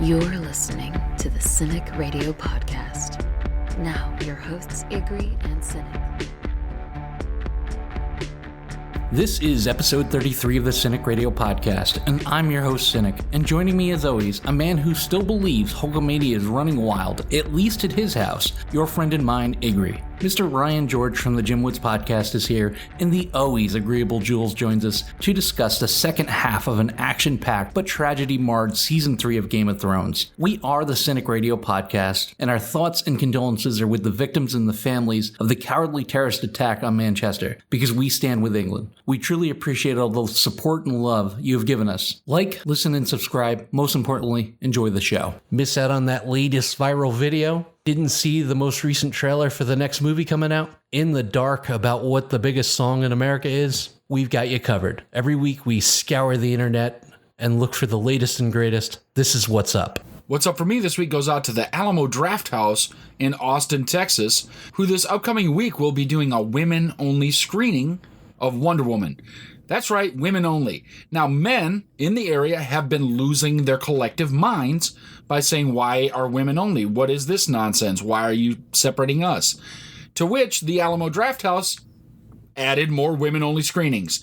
You're listening to the CINIKRADIO podcast. Now, your hosts, Igri and Cynic. This is episode 33 of the CINIKRADIO podcast, and I'm your host, Cynic. And joining me as always, a man who still believes Hulkamania is running wild, at least at his house, your friend and mine, Igri. Mr. Ryan George from the Jim Woods podcast is here, and the always agreeable Jules joins us to discuss the second half of an action-packed but tragedy-marred Season 3 of Game of Thrones. We are the CINIKRADIO podcast, and our thoughts and condolences are with the victims and the families of the cowardly terrorist attack on Manchester, because we stand with England. We truly appreciate all the support and love you have given us. Like, listen, and subscribe. Most importantly, enjoy the show. Miss out on that latest viral video? Didn't see the most recent trailer for the next movie coming out? In the dark about what the biggest song in America is? We've got you covered. Every week we scour the internet and look for the latest and greatest. This is What's Up. What's up for me this week goes out to the Alamo Drafthouse in Austin, Texas, who this upcoming week will be doing a women-only screening of Wonder Woman. That's right, women only. Now, men in the area have been losing their collective minds by saying, why are women only? What is this nonsense? Why are you separating us? To which the Alamo Drafthouse added more women-only screenings.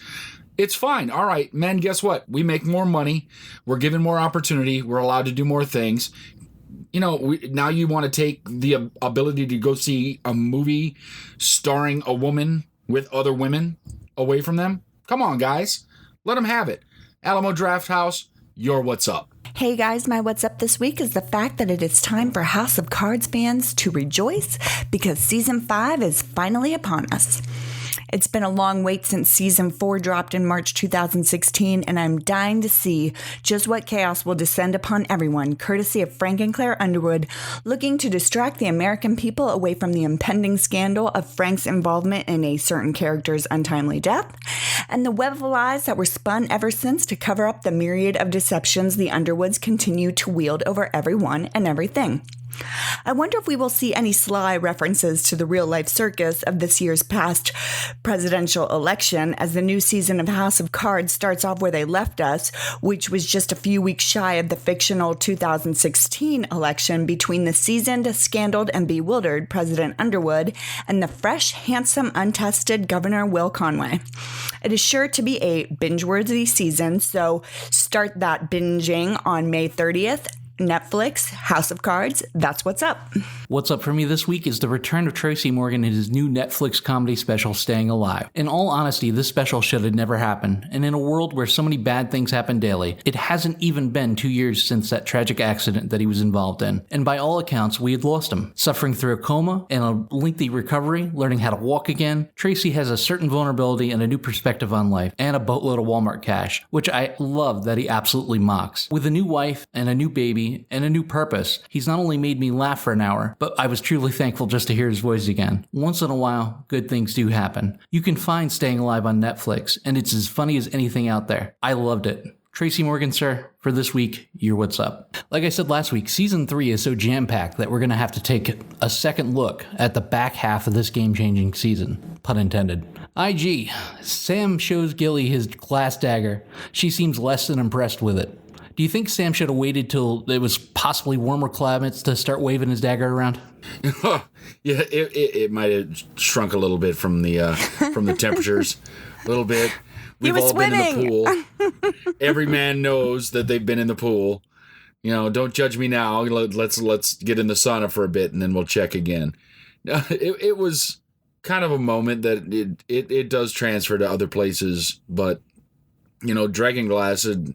It's fine. All right, men, guess what? We make more money. We're given more opportunity. We're allowed to do more things. You know, now you want to take the ability to go see a movie starring a woman with other women away from them? Come on, guys. Let them have it. Alamo Drafthouse, your What's Up. Hey guys, my What's Up this week is the fact that it is time for House of Cards fans to rejoice because Season 5 is finally upon us. It's been a long wait since Season 4 dropped in March 2016, and I'm dying to see just what chaos will descend upon everyone, courtesy of Frank and Claire Underwood, looking to distract the American people away from the impending scandal of Frank's involvement in a certain character's untimely death, and the web of lies that were spun ever since to cover up the myriad of deceptions the Underwoods continue to wield over everyone and everything. I wonder if we will see any sly references to the real-life circus of this year's past presidential election as the new season of House of Cards starts off where they left us, which was just a few weeks shy of the fictional 2016 election between the seasoned, scandaled, and bewildered President Underwood and the fresh, handsome, untested Governor Will Conway. It is sure to be a binge-worthy season, so start that binging on May 30th. Netflix, House of Cards, that's what's up. What's up for me this week is the return of Tracy Morgan in his new Netflix comedy special, Staying Alive. In all honesty, this special should have never happened, and in a world where so many bad things happen daily, it hasn't even been 2 years since that tragic accident that he was involved in. And by all accounts, we had lost him. Suffering through a coma and a lengthy recovery, learning how to walk again, Tracy has a certain vulnerability and a new perspective on life, and a boatload of Walmart cash, which I love that he absolutely mocks. With a new wife and a new baby, and a new purpose, he's not only made me laugh for an hour, but I was truly thankful just to hear his voice again. Once in a while, good things do happen. You can find Staying Alive on Netflix, and it's as funny as anything out there. I loved it. Tracy Morgan, sir, for this week, you're What's Up. Like I said last week, Season 3 is so jam-packed that we're going to have to take a second look at the back half of this game-changing season. Pun intended. IG. Sam shows Gilly his glass dagger. She seems less than impressed with it. Do you think Sam should have waited till it was possibly warmer climates to start waving his dagger around? Yeah, it might have shrunk a little bit from the temperatures, a little bit. We've all been in the pool. Every man knows that they've been in the pool. You know, don't judge me now. Let's get in the sauna for a bit and then we'll check again. It was kind of a moment that it does transfer to other places, but you know, Dragonglass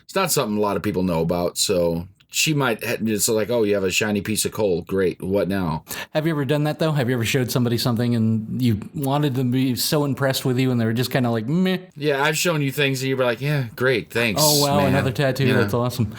it's not something a lot of people know about, so she might, it's like, oh, you have a shiny piece of coal. Great. What now? Have you ever done that, though? Have you ever showed somebody something and you wanted them to be so impressed with you and they were just kind of like, meh? Yeah, I've shown you things and you were like, yeah, great, thanks. Oh, wow, man. Another tattoo. Yeah. That's awesome.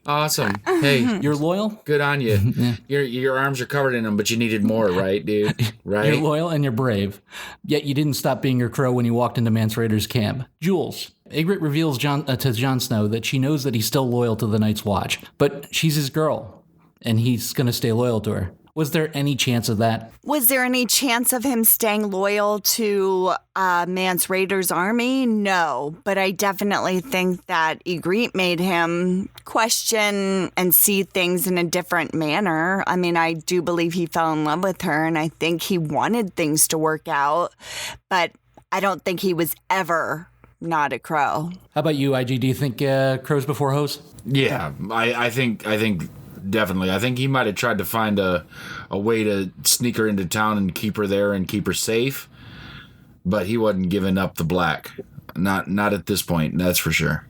Awesome. Hey. You're loyal? Good on you. Yeah. Your arms are covered in them, but you needed more, right, dude? Right? You're loyal and you're brave. Yet you didn't stop being your crow when you walked into Mance Rayder's camp. Jules. Ygritte reveals to Jon Snow that she knows that he's still loyal to the Night's Watch, but she's his girl, and he's going to stay loyal to her. Was there any chance of that? Was there any chance of him staying loyal to Mance Rayder's army? No, but I definitely think that Ygritte made him question and see things in a different manner. I mean, I do believe he fell in love with her, and I think he wanted things to work out, but I don't think he was ever not a crow. How about you, IG? Do you think crows before hoes? Yeah, I think definitely. I think he might have tried to find a way to sneak her into town and keep her there and keep her safe, but he wasn't giving up the black. Not at this point, that's for sure.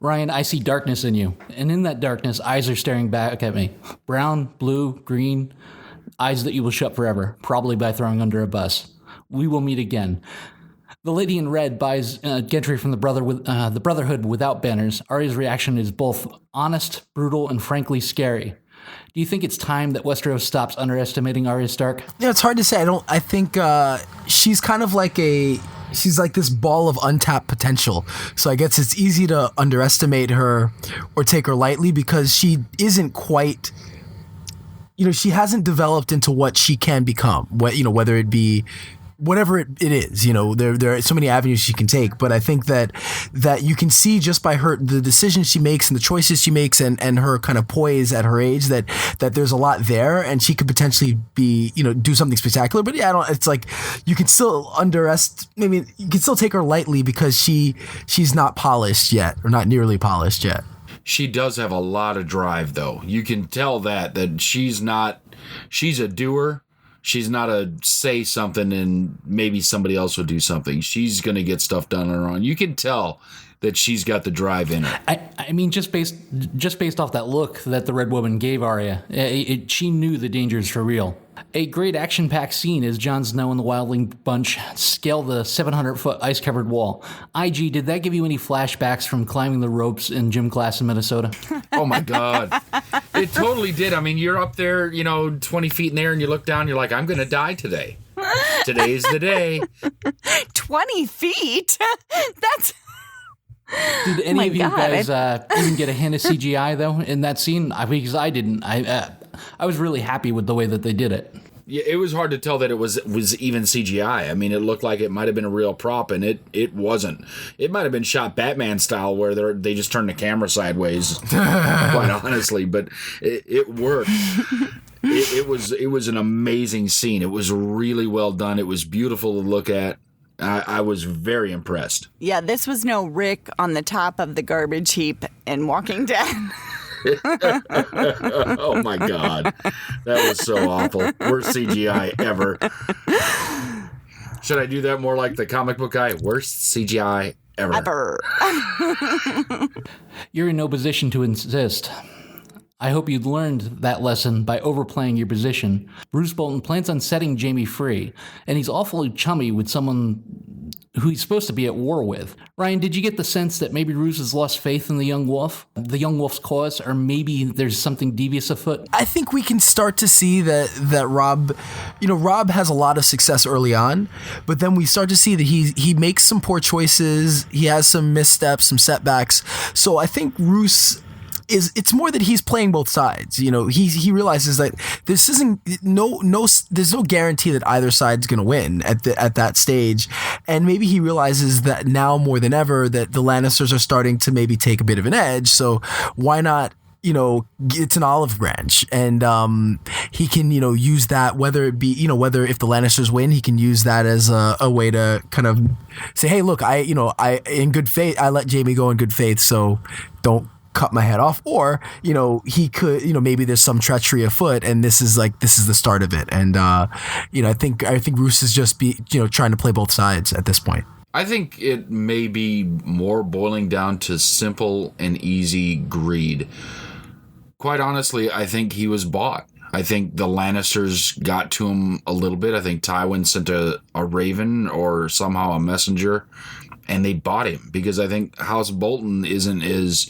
Ryan, I see darkness in you, and in that darkness, eyes are staring back at me. Brown, blue, green, eyes that you will shut forever, probably by throwing under a bus. We will meet again. The lady in red buys Gendry from the Brotherhood without banners. Arya's reaction is both honest, brutal, and frankly scary. Do you think it's time that Westeros stops underestimating Arya Stark? Yeah, it's hard to say. I think she's kind of like she's like this ball of untapped potential. So I guess it's easy to underestimate her or take her lightly because she isn't quite, she hasn't developed into what she can become. Whether it be whatever it is, there are so many avenues she can take. But I think that you can see just by the decisions she makes and the choices she makes and her kind of poise at her age that there's a lot there, and she could potentially be, do something spectacular. But yeah, it's like you can still maybe you can still take her lightly because she's not polished yet, or not nearly polished yet. She does have a lot of drive, though. You can tell that she's a doer. She's not a say something and maybe somebody else will do something. She's going to get stuff done on her own. You can tell that she's got the drive in her. I mean, just based off that look that the Red Woman gave Arya, she knew the dangers for real. A great action-packed scene is Jon Snow and the Wildling bunch scale the 700-foot ice-covered wall. IG, did that give you any flashbacks from climbing the ropes in gym class in Minnesota? Oh, my God. It totally did. I mean, you're up there, 20 feet in the air, and you look down, and you're like, I'm going to die today. Today's the day. 20 feet? That's... Did any of you guys even get a hint of CGI, though, in that scene? Because I didn't. I was really happy with the way that they did it. Yeah, it was hard to tell that it was even CGI. I mean, it looked like it might have been a real prop, and it wasn't. It might have been shot Batman style, where they just turned the camera sideways, quite honestly. But it worked. It was an amazing scene. It was really well done. It was beautiful to look at. I was very impressed. Yeah, this was no Rick on the top of the garbage heap in Walking Dead. Oh, my God. That was so awful. Worst CGI ever. Should I do that more like the comic book guy? Worst CGI ever. You're in no position to insist. I hope you'd learned that lesson by overplaying your position. Roose Bolton plans on setting Jaime free, and he's awfully chummy with someone who he's supposed to be at war with. Ryan, did you get the sense that maybe Roose has lost faith in the young wolf, the young wolf's cause, or maybe there's something devious afoot? I think we can start to see that Robb, Robb has a lot of success early on, but then we start to see that he makes some poor choices, he has some missteps, some setbacks. So I think Roose it's more that he's playing both sides. He realizes that this isn't there's no guarantee that either side's going to win at that stage, and maybe he realizes that now more than ever that the Lannisters are starting to maybe take a bit of an edge. So why not? It's an olive branch, and he can use that, whether it be whether if the Lannisters win, he can use that as a way to kind of say, hey, look, I in good faith I let Jaime go in good faith, so don't cut my head off. Or he could maybe there's some treachery afoot, and this is the start of it. And I think Roose is just trying to play both sides at this point. I think it may be more boiling down to simple and easy greed. Quite honestly, I think he was bought. I think the Lannisters got to him a little bit. I think Tywin sent a raven or somehow a messenger, and they bought him because I think House Bolton isn't as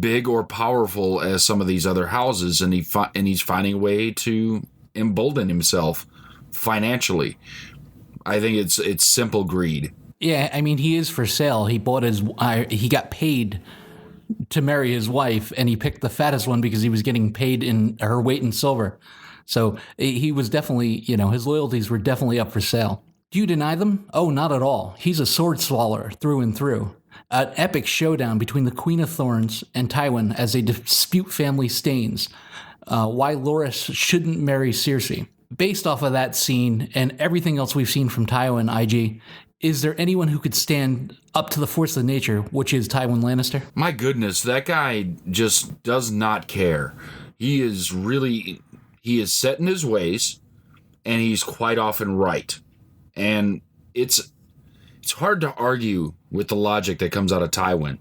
big or powerful as some of these other houses, and he's finding a way to embolden himself financially. I think it's simple greed. Yeah, I mean, he is for sale. He got paid to marry his wife, and he picked the fattest one because he was getting paid in her weight in silver. So he was definitely, his loyalties were definitely up for sale. Do you deny them? Oh, not at all. He's a sword swallower through and through. An epic showdown between the Queen of Thorns and Tywin as they dispute family stains. Why Loras shouldn't marry Cersei. Based off of that scene and everything else we've seen from Tywin, IG, is there anyone who could stand up to the force of nature, which is Tywin Lannister? My goodness, that guy just does not care. He is set in his ways, and he's quite often right. And it's hard to argue with the logic that comes out of Tywin,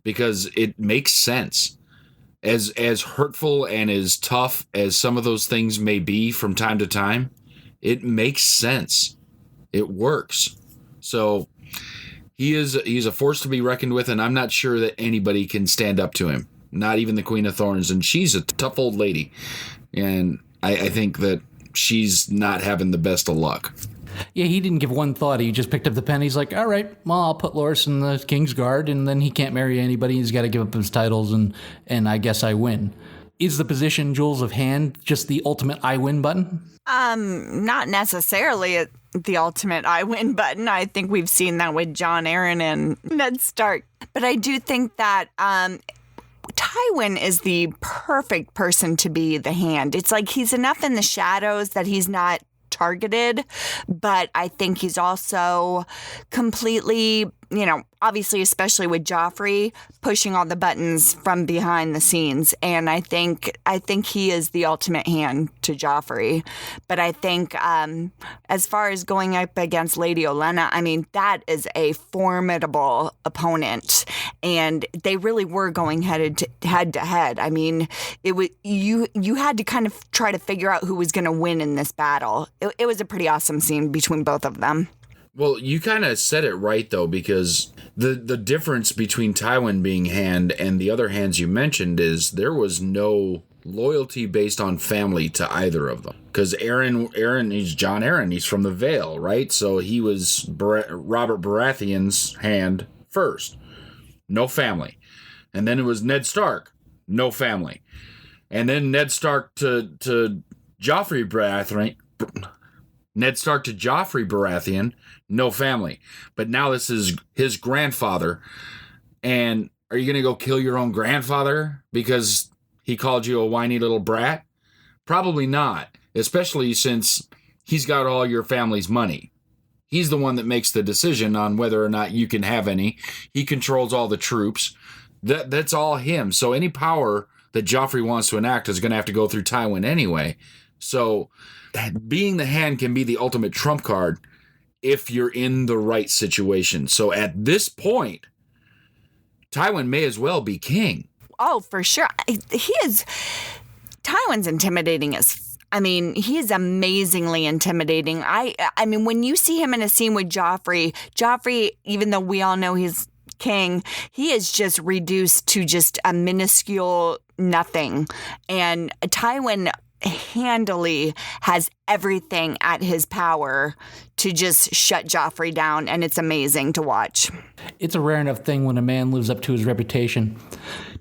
because it makes sense. As hurtful and as tough as some of those things may be from time to time, it makes sense. It works. So he's a force to be reckoned with, and I'm not sure that anybody can stand up to him. Not even the Queen of Thorns, and she's a tough old lady. And I think that she's not having the best of luck. Yeah, he didn't give one thought. He just picked up the pen. He's like, all right, well, I'll put Loras in the King's Guard, and then he can't marry anybody. He's got to give up his titles, and I guess I win. Is the position, Jules, of hand just the ultimate I win button? Not necessarily the ultimate I win button. I think we've seen that with Jon Arryn and Ned Stark. But I do think that Tywin is the perfect person to be the hand. It's like he's enough in the shadows that he's not targeted, but I think he's also completely, obviously, especially with Joffrey, pushing all the buttons from behind the scenes. And I think he is the ultimate hand to Joffrey. But I think as far as going up against Lady Olenna, that is a formidable opponent. And they really were going head to head. It was you had to kind of try to figure out who was going to win in this battle. It was a pretty awesome scene between both of them. Well, you kind of said it right, though, because the difference between Tywin being hand and the other hands you mentioned is there was no loyalty based on family to either of them. Because Aaron, he's Jon Arryn. He's from the Vale, right? So he was Robert Baratheon's hand first. No family. And then it was Ned Stark. No family. And then Ned Stark to Joffrey Baratheon. Ned Stark to Joffrey Baratheon, no family. But now this is his grandfather. And are you going to go kill your own grandfather because he called you a whiny little brat? Probably not, especially since he's got all your family's money. He's the one that makes the decision on whether or not you can have any. He controls all the troops. That's all him. So any power that Joffrey wants to enact is going to have to go through Tywin anyway. So being the hand can be the ultimate trump card if you're in the right situation. So at this point, Tywin may as well be king. Oh, for sure. Tywin's intimidating he is amazingly intimidating. I mean, when you see him in a scene with Joffrey, even though we all know he's king, he is just reduced to just a minuscule nothing. And Tywin handily has everything at his power to just shut Joffrey down, and it's amazing to watch. It's a rare enough thing when a man lives up to his reputation.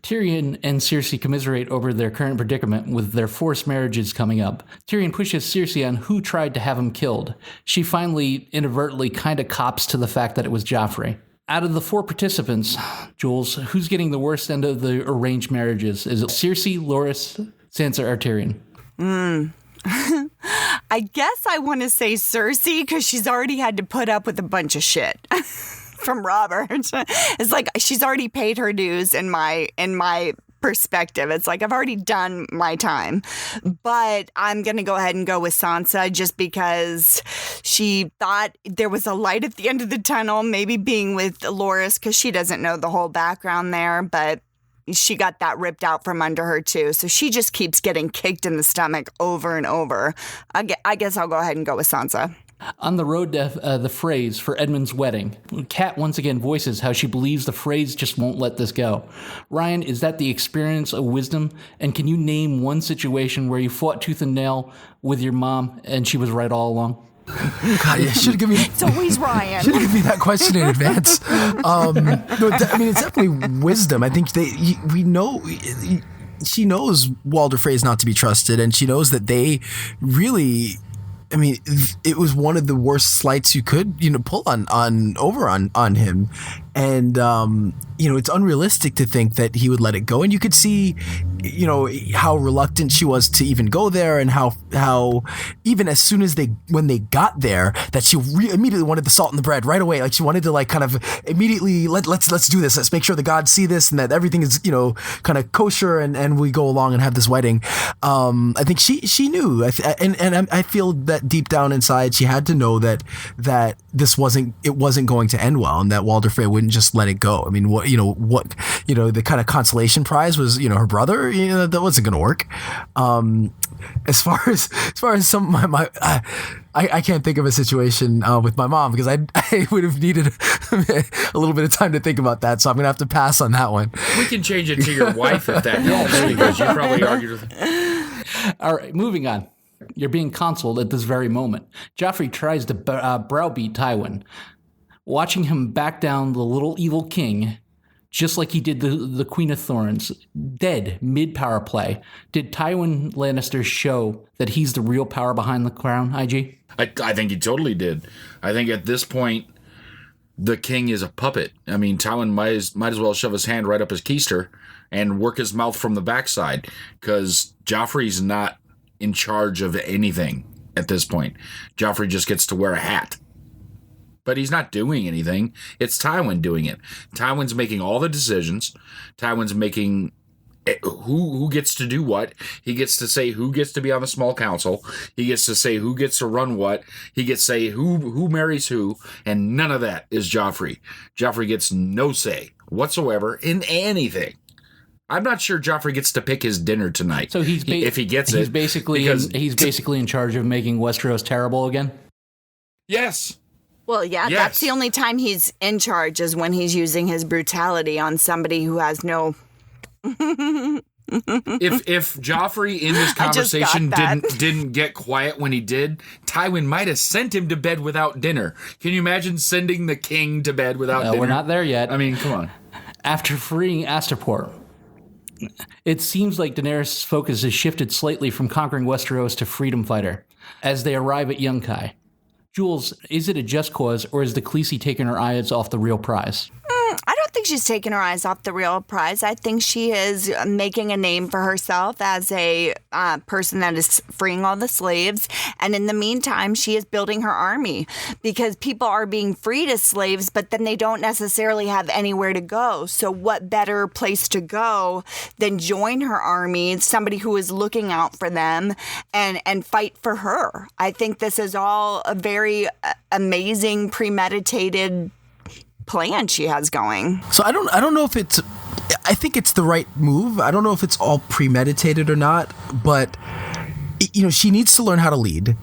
Tyrion and Cersei commiserate over their current predicament with their forced marriages coming up. Tyrion pushes Cersei on who tried to have him killed. She finally inadvertently kind of cops to the fact that it was Joffrey. Out of the 4 participants, Jules, who's getting the worst end of the arranged marriages? Is it Cersei, Loras, Sansa, or Tyrion? I guess I want to say Cersei because she's already had to put up with a bunch of shit from Robert. It's like she's already paid her dues in my perspective. It's like I've already done my time. But I'm going to go ahead and go with Sansa just because she thought there was a light at the end of the tunnel, maybe being with Loras because she doesn't know the whole background there, but she got that ripped out from under her too. So she just keeps getting kicked in the stomach over and over. I guess I'll go ahead and go with Sansa. On the road to the phrase for Edmund's wedding, Kat once again voices how she believes the phrase just won't let this go. Ryan, is that the experience of wisdom? And can you name one situation where you fought tooth and nail with your mom and she was right all along? God, yeah, should have given me. It's always Ryan. Should have given me that question in advance. No, it's definitely wisdom. I think we know she knows Walder Frey's not to be trusted, and she knows that they really, I mean, it was one of the worst slights you could, pull on him. And, it's unrealistic to think that he would let it go. And you could see, how reluctant she was to even go there, and how even as soon as when they got there, that she immediately wanted the salt in the bread right away. Like she wanted to kind of immediately let's do this. Let's make sure the gods see this and that everything is, kind of kosher, and we go along and have this wedding. I think she knew, and I feel that deep down inside, she had to know that this wasn't going to end well, and that Walder Frey wouldn't just let it go. I mean, the kind of consolation prize was, her brother, that wasn't going to work. As far as some of my I can't think of a situation with my mom, because I would have needed a little bit of time to think about that. So I'm going to have to pass on that one. We can change it to your wife if that helps, because you probably argued with her. All right, moving on. You're being consoled at this very moment. Joffrey tries to browbeat Tywin, watching him back down the little evil king, just like he did the Queen of Thorns, dead mid-power play. Did Tywin Lannister show that he's the real power behind the crown, IG? I think he totally did. I think at this point, the king is a puppet. I mean, Tywin might as well shove his hand right up his keister and work his mouth from the backside, because Joffrey's not in charge of anything at this point. Joffrey just gets to wear a hat. But he's not doing anything. It's Tywin doing it. Tywin's making all the decisions. Tywin's making who gets to do what. He gets to say who gets to be on the small council. He gets to say who gets to run what. He gets to say who marries who. And none of that is Joffrey. Joffrey gets no say whatsoever in anything. I'm not sure Joffrey gets to pick his dinner tonight. So if he gets it. He's basically in charge of making Westeros terrible again? Yes. Well, yeah, Yes. That's the only time he's in charge, is when he's using his brutality on somebody who has no... If Joffrey in this conversation didn't get quiet when he did, Tywin might have sent him to bed without dinner. Can you imagine sending the king to bed without dinner? We're not there yet. I mean, come on. After freeing Astapor, it seems like Daenerys' focus has shifted slightly from conquering Westeros to freedom fighter as they arrive at Yunkai. Jules, is it a just cause, or is the Khaleesi taking her eyes off the real prize? I don't think she's taking her eyes off the real prize. I think she is making a name for herself as a person that is freeing all the slaves. And in the meantime, she is building her army, because people are being freed as slaves, but then they don't necessarily have anywhere to go. So what better place to go than join her army, somebody who is looking out for them and fight for her. I think this is all a very amazing, premeditated plan she has going. So I don't know if it's, I think it's the right move. I don't know if it's all premeditated or not, but she needs to learn how to lead.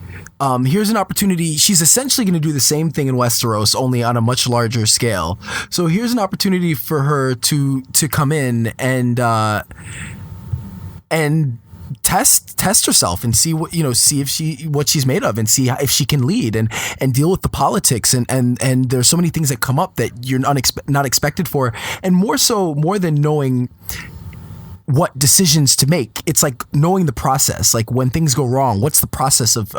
Here's an opportunity. She's essentially going to do the same thing in Westeros, only on a much larger scale. So here's an opportunity for her to come in and test herself and see what what she's made of, and see if she can lead and deal with the politics and there's so many things that come up that you're not expected for, and more than knowing what decisions to make. It's like knowing the process, like when things go wrong, what's the process of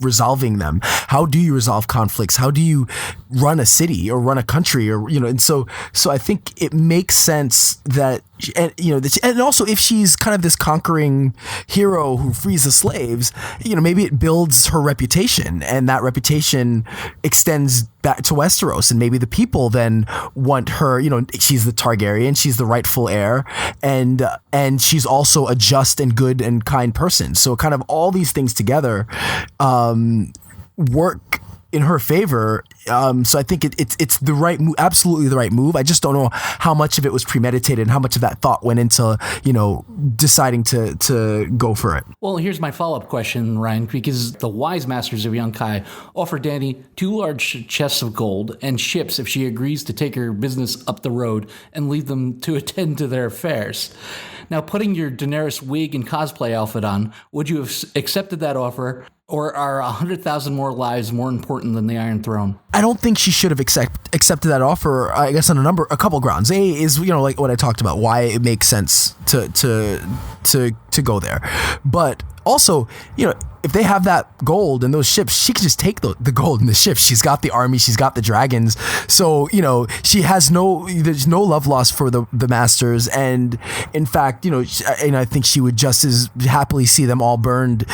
resolving them? How do you resolve conflicts? How do you run a city or run a country, or, and so I think it makes sense that, and also if she's kind of this conquering hero who frees the slaves, maybe it builds her reputation, and that reputation extends back to Westeros, and maybe the people then want her, she's the Targaryen, she's the rightful heir, and she's also a just and good and kind person. So kind of all these things together work in her favor. So I think it's the right move, absolutely the right move. I just don't know how much of it was premeditated and how much of that thought went into, deciding to go for it. Well, here's my follow-up question, Ryan, because the wise masters of Yunkai offer Dany 2 large chests of gold and ships if she agrees to take her business up the road and leave them to attend to their affairs. Now, putting your Daenerys wig and cosplay outfit on, would you have accepted that offer, or are 100,000 more lives more important than the Iron Throne? I don't think she should have accepted that offer. I guess on a couple grounds. A is, like what I talked about, why it makes sense to go there, but also, if they have that gold and those ships, she can just take the gold in the ships. She's got the army, she's got the dragons, so she has there's no love lost for the masters, and in fact, and I think she would just as happily see them all burned.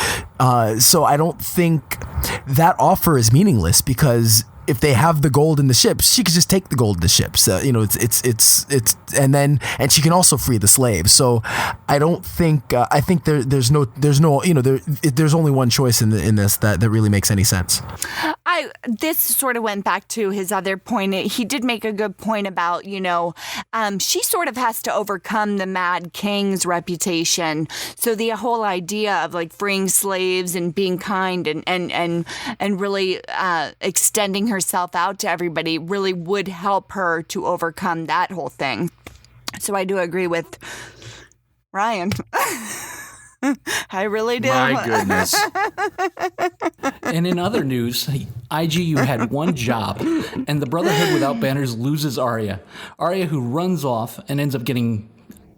So I don't think that offer is meaningless, because if they have the gold in the ships, she could just take the gold in the ships. It's and she can also free the slaves. So I don't think I think there's only one choice in this that really makes any sense. This sort of went back to his other point. He did make a good point about, she sort of has to overcome the Mad King's reputation. So the whole idea of like freeing slaves and being kind and really extending herself out to everybody really would help her to overcome that whole thing. So I do agree with Ryan. I really do. My goodness. And in other news, IGU had one job, and the Brotherhood Without Banners loses Arya. Arya, who runs off and ends up getting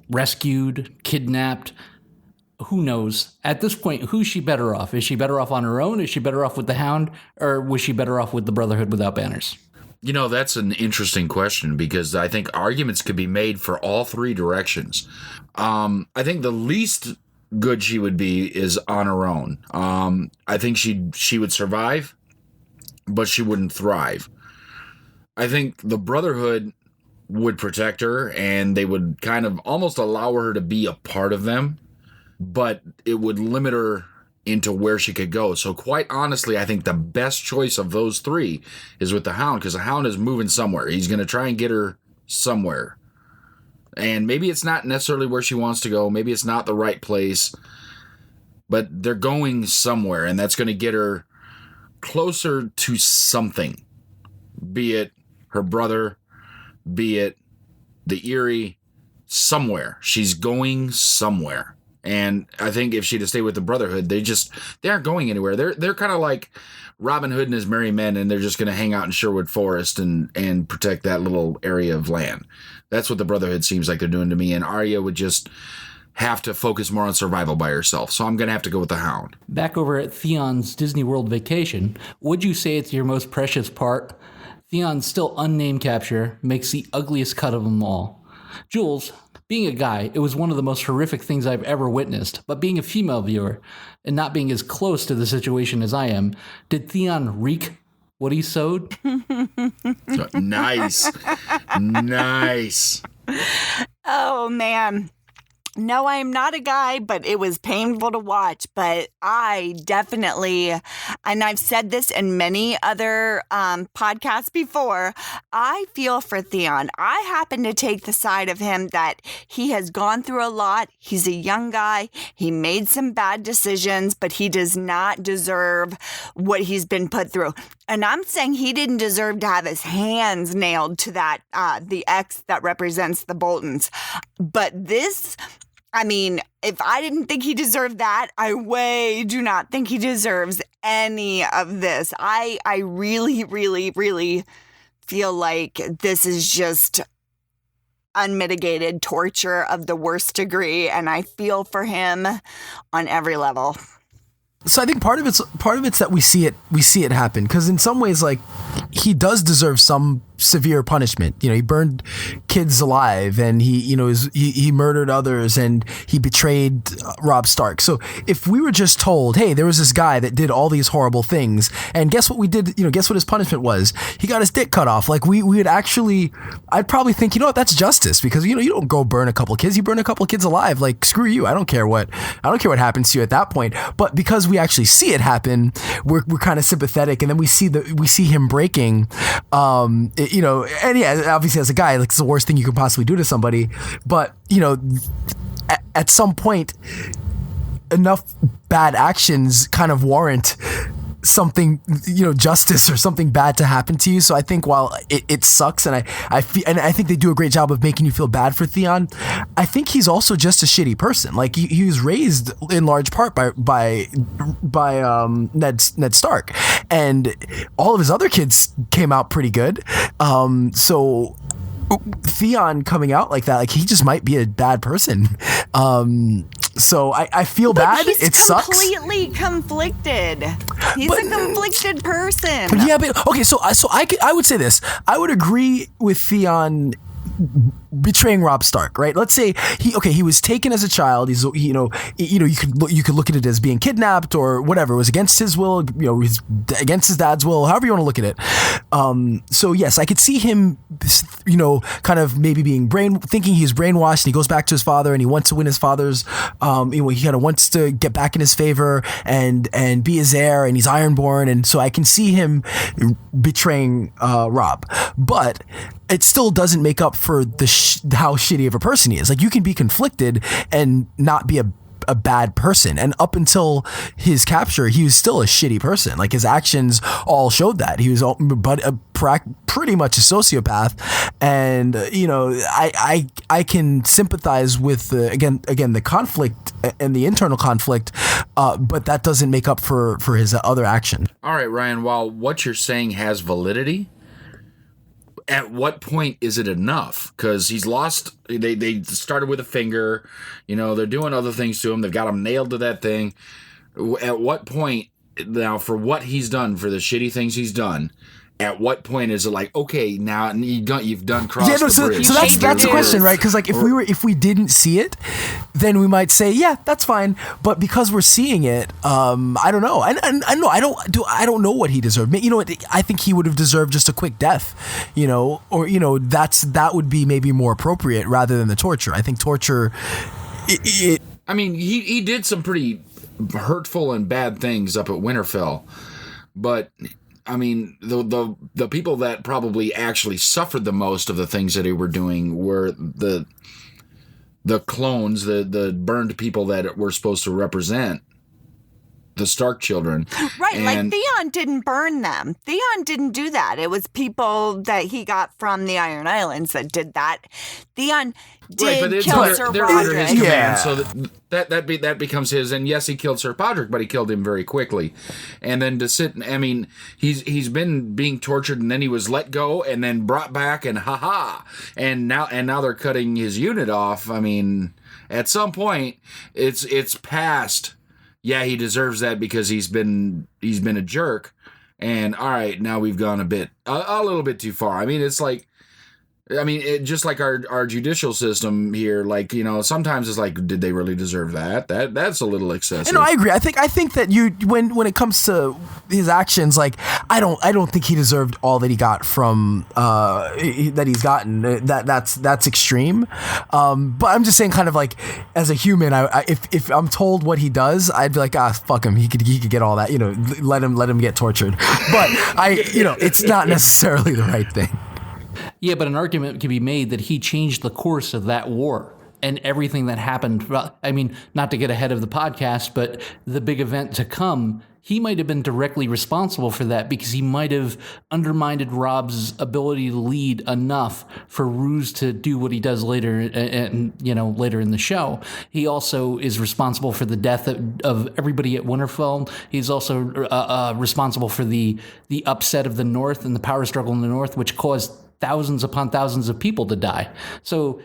rescued, kidnapped. Who knows? At this point, who's she better off? Is she better off on her own? Is she better off with the Hound? Or was she better off with the Brotherhood Without Banners? That's an interesting question, because I think arguments could be made for all three directions. I think the least good she would be is on her own. I think she would survive, but she wouldn't thrive. I think the Brotherhood would protect her, and they would kind of almost allow her to be a part of them, but it would limit her into where she could go. So quite honestly, I think the best choice of those three is with the Hound, because the Hound is moving somewhere. He's going to try and get her somewhere. And maybe it's not necessarily where she wants to go. Maybe it's not the right place. But they're going somewhere, and that's going to get her closer to something. Be it her brother, be it the Eyrie, somewhere. She's going somewhere. And I think if she'd have stayed with the Brotherhood, they aren't going anywhere. They're kind of like Robin Hood and his merry men, and they're just going to hang out in Sherwood Forest and protect that little area of land. That's what the Brotherhood seems like they're doing to me. And Arya would just have to focus more on survival by herself. So I'm going to have to go with the Hound. Back over at Theon's Disney World vacation, would you say it's your most precious part? Theon's still unnamed capture makes the ugliest cut of them all. Jules, being a guy, it was one of the most horrific things I've ever witnessed, but being a female viewer and not being as close to the situation as I am, did Theon reek what he sowed? Nice. Nice. Oh, man. No, I am not a guy, but it was painful to watch. But I definitely, and I've said this in many other podcasts before, I feel for Theon. I happen to take the side of him that he has gone through a lot. He's a young guy. He made some bad decisions, but he does not deserve what he's been put through. And I'm saying he didn't deserve to have his hands nailed to that, the X that represents the Boltons. But this, if I didn't think he deserved that, I way do not think he deserves any of this. I really, really, really feel like this is just unmitigated torture of the worst degree, and I feel for him on every level. So I think part of it's that we see it happen, because in some ways, like, he does deserve some severe punishment. He burned kids alive, and he murdered others, and he betrayed Robb Stark. So if we were just told, hey, there was this guy that did all these horrible things, and guess what we did? Guess what his punishment was? He got his dick cut off. Like, we would actually, I'd probably think, that's justice, because you don't go burn a couple kids. You burn a couple kids alive. Like, screw you. I don't care what happens to you at that point. But because we actually see it happen, we're kind of sympathetic, and then we see him breaking. And yeah, obviously as a guy, like, it's the worst thing you could possibly do to somebody. But at some point, enough bad actions kind of warrant something, justice or something bad to happen to you. So I think while it sucks, and I think they do a great job of making you feel bad for Theon, I think he's also just a shitty person. Like he was raised in large part by Ned Stark, and all of his other kids came out pretty good. So Theon coming out like that, like he just might be a bad person. So I feel bad. It sucks. He's completely conflicted. He's a conflicted person. Yeah, but okay. So I would say this. I would agree with Theon betraying Robb Stark, right? Let's say he was taken as a child. He's you could look at it as being kidnapped or whatever. It was against his will, he's against his dad's will, however you want to look at it. So yes, I could see him, kind of maybe thinking he's brainwashed, and he goes back to his father and he wants to win his father's, he kind of wants to get back in his favor and be his heir, and he's Ironborn, and so I can see him betraying Robb, but it still doesn't make up for how shitty of a person he is. Like, you can be conflicted and not be a bad person, and up until his capture, he was still a shitty person. Like, his actions all showed that he was pretty much a sociopath. And I can sympathize with again the conflict and the internal conflict, but that doesn't make up for his other action. All right, Ryan, while what you're saying has validity, at what point is it enough? Because he's lost. They started with a finger. They're doing other things to him. They've got him nailed to that thing. At what point now, for what he's done, for the shitty things he's done, at what point is it like, okay, now you've done crossed the bridge? So that's the question, right? Because like if we didn't see it, then we might say, yeah, that's fine. But because we're seeing it, I don't know. I don't know what he deserved. I think he would have deserved just a quick death, or that would be maybe more appropriate rather than the torture. I think torture. I mean, he did some pretty hurtful and bad things up at Winterfell, but I mean, the people that probably actually suffered the most of the things that they were doing were the clones, the burned people that were supposed to represent the Stark children. Right, like Theon didn't burn them. Theon didn't do that. It was people that he got from the Iron Islands that did that. Theon did kill Sir they're Podrick. under his command, so that becomes his. And yes, he killed Sir Podrick, but he killed him very quickly. And then he's been being tortured, and then he was let go, and then brought back, and and now they're cutting his unit off. I mean, at some point, it's past. Yeah, he deserves that because he's been a jerk, and all right, now we've gone a little bit too far. I mean, it's like, just like our judicial system here, like, sometimes it's like, did they really deserve that? That's a little excessive. I agree. I think that when it comes to his actions, like, I don't think he deserved all that he got from that he's gotten. That's extreme. But I'm just saying, kind of like, as a human, if I'm told what he does, I'd be like, fuck him. He could get all that. Let him get tortured. But it's not necessarily the right thing. Yeah, but an argument can be made that he changed the course of that war and everything that happened. I mean, not to get ahead of the podcast, but the big event to come, he might have been directly responsible for that because he might have undermined Robb's ability to lead enough for Roose to do what he does later, and later in the show. He also is responsible for the death of everybody at Winterfell. He's also responsible for the upset of the North and the power struggle in the North, which caused thousands upon thousands of people to die. So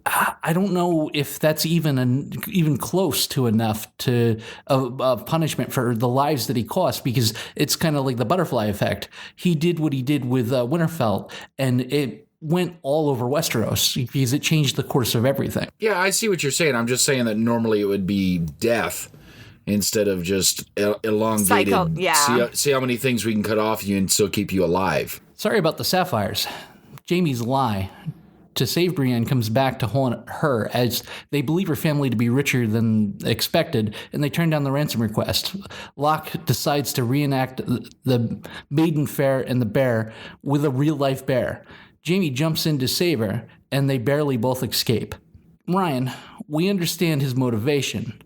I don't know if that's even close to enough to of punishment for the lives that he cost, because it's kind of like the butterfly effect. He did what he did with Winterfell, and it went all over Westeros because it changed the course of everything. Yeah, I see what you're saying. I'm just saying that normally it would be death instead of just elongated. Cycle, yeah. See how many things we can cut off you and still keep you alive. Sorry about the sapphires. Jamie's lie to save Brienne comes back to haunt her, as they believe her family to be richer than expected, and they turn down the ransom request. Locke decides to reenact the maiden fair and the bear with a real-life bear. Jamie jumps in to save her, and they barely both escape. Ryan, we understand his motivation,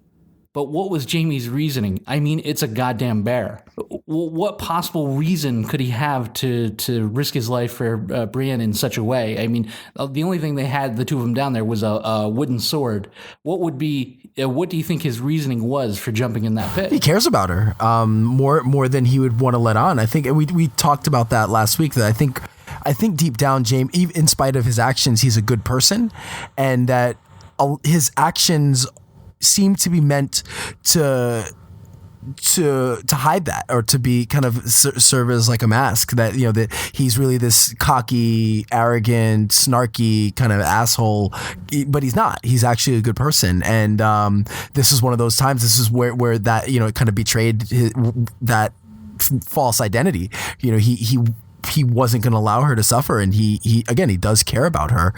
But what was Jaime's reasoning? I mean, it's a goddamn bear. What possible reason could he have to risk his life for Brienne in such a way? I mean, the only thing they had, the two of them down there, was a wooden sword. What do you think his reasoning was for jumping in that pit? He cares about her more than he would want to let on. I think we talked about that last week. That I think deep down, Jaime, even in spite of his actions, he's a good person, and that his actions seem to be meant to hide that, or to be kind of serve as like a mask that, you know, that he's really this cocky, arrogant, snarky kind of asshole, but he's not. He's actually a good person, and this is one of those times. This is where that, you know, it kind of betrayed that false identity. You know, he wasn't going to allow her to suffer, and he again, he does care about her,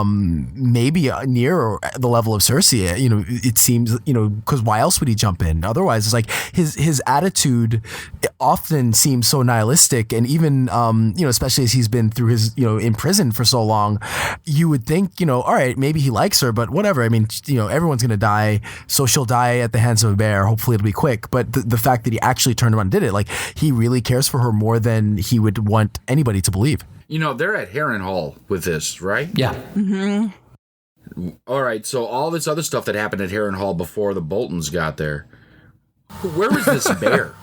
maybe near the level of Cersei. You know, it seems, you know, because why else would he jump in? Otherwise, it's like his attitude often seems so nihilistic, and even you know, especially as he's been through his, you know, in prison for so long, you would think, you know, all right, maybe he likes her, but whatever. I mean, you know, everyone's going to die, so she'll die at the hands of a bear. Hopefully it'll be quick. But the fact that he actually turned around and did it, like, he really cares for her more than he would want anybody to believe. You know, they're at Harrenhal with this, right? Yeah. Mm-hmm. All right, so all this other stuff that happened at Harrenhal before the Boltons got there, where was this bear?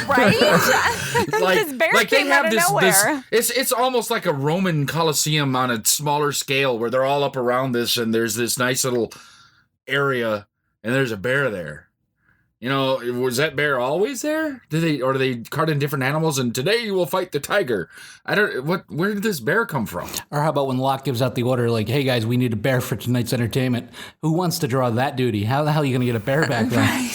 Right? Like, This bear like they came have out of nowhere. it's almost like a Roman Colosseum on a smaller scale, where they're all up around this, and there's this nice little area, and there's a bear there. You know, was that bear always there? Do they cart in different animals? And today you will fight the tiger. Where did this bear come from? Or how about when Locke gives out the order, like, hey guys, we need a bear for tonight's entertainment. Who wants to draw that duty? How the hell are you going to get a bear back then?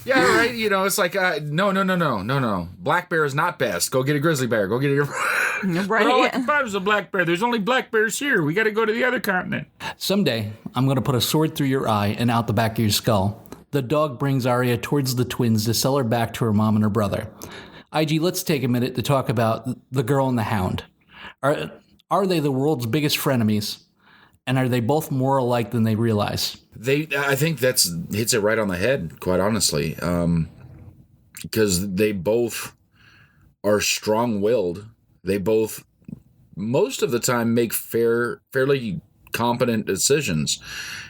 Yeah, right. You know, it's like, no. Black bear is not best. Go get a grizzly bear. Go get a... Right. All I can find is a black bear. There's only black bears here. We got to go to the other continent. Someday, I'm going to put a sword through your eye and out the back of your skull. The dog brings Arya towards the twins to sell her back to her mom and her brother. IG, let's take a minute to talk about the girl and the hound. Are they the world's biggest frenemies? And are they both more alike than they realize? I think that's hits it right on the head, quite honestly. Because they both are strong-willed. They both, most of the time, make fairly competent decisions.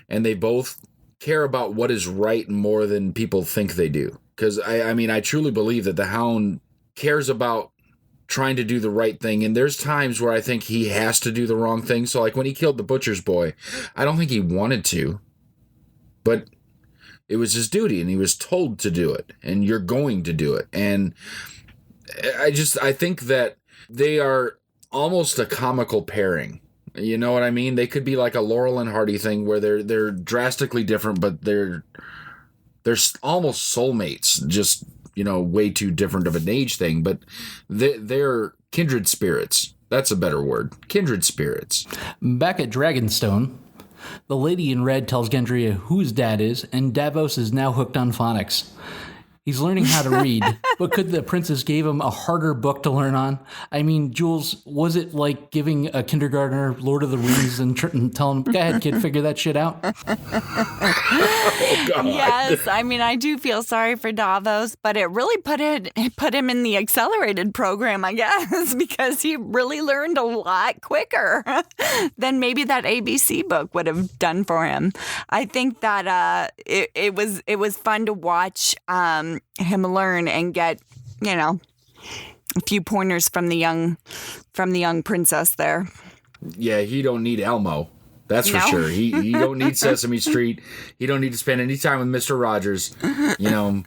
And they both care about what is right more than people think they do. Because, I mean, I truly believe that the Hound cares about trying to do the right thing. And there's times where I think he has to do the wrong thing. So, like, when he killed the butcher's boy, I don't think he wanted to. But it was his duty, and he was told to do it. And you're going to do it. And I think that they are almost a comical pairing. You know what I mean? They could be like a Laurel and Hardy thing, where they're drastically different, but they're almost soulmates. Just, you know, way too different of an age thing. But they're kindred spirits. That's a better word. Kindred spirits. Back at Dragonstone, the lady in red tells Gendry who his dad is, and Davos is now hooked on phonics. He's learning how to read, but could the princess gave him a harder book to learn on? I mean, Jules, was it like giving a kindergartner Lord of the Rings and telling him, go ahead, kid, figure that shit out? Oh, God. Yes, I mean, I do feel sorry for Davos, but it really put him in the accelerated program, I guess, because he really learned a lot quicker than maybe that ABC book would have done for him. I think that it was fun to watch him learn and get, you know, a few pointers from the young princess there. Yeah, he don't need Elmo. That's for No. sure. He don't need Sesame Street. He don't need to spend any time with Mr. Rogers. You know,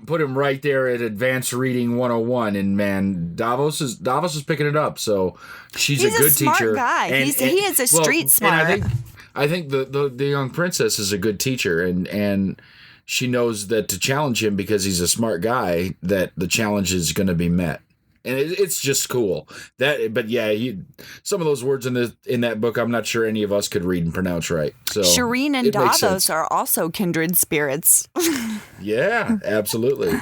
put him right there at Advanced Reading 101. And man, Davos is picking it up. So he's a good smart teacher. Guy. He is a street smart. And I think the young princess is a good teacher, and she knows that to challenge him, because he's a smart guy, that the challenge is going to be met. And it's just cool. But yeah, some of those words in that book, I'm not sure any of us could read and pronounce right. So Shireen and Davos are also kindred spirits. Yeah, absolutely.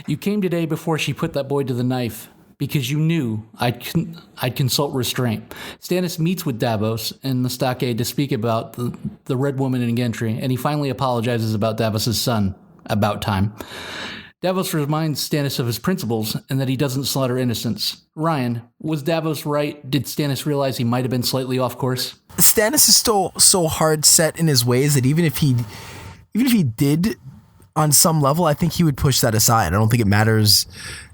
You came today before she put that boy to the knife, because you knew I'd consult restraint. Stannis meets with Davos in the stockade to speak about the Red Woman in Gendry, and he finally apologizes about Davos' son. About time. Davos reminds Stannis of his principles and that he doesn't slaughter innocents. Ryan, was Davos right? Did Stannis realize he might have been slightly off course? Stannis is still so hard set in his ways that even if he did on some level, I think he would push that aside. I don't think it matters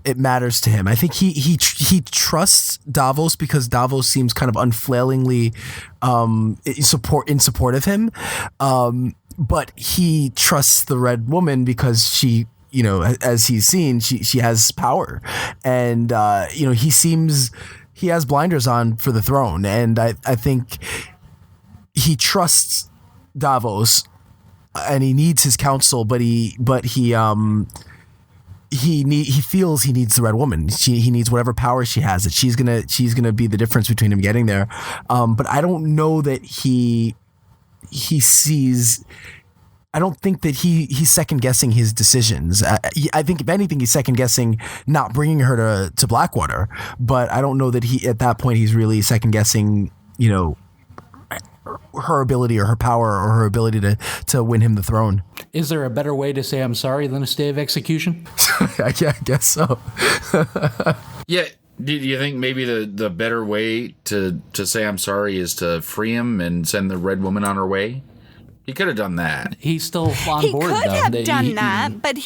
to him. I think he trusts Davos because Davos seems kind of unflailingly in support of him. But he trusts the Red Woman because she, you know, as he's seen, she has power, and you know, he has blinders on for the throne, and I think he trusts Davos, and he needs his counsel, but he feels he needs the Red Woman. He needs whatever power she has. That she's gonna be the difference between him getting there. But I don't know that he sees. I don't think that he's second guessing his decisions. I think if anything, he's second guessing not bringing her to Blackwater. But I don't know that at that point he's really second guessing, you know, her ability or her power or her ability to win him the throne. Is there a better way to say I'm sorry than a stay of execution? I guess so. Yeah. Do you think maybe the better way to say I'm sorry is to free him and send the Red Woman on her way? He could have done that. He's still on board, though. He could have done that, but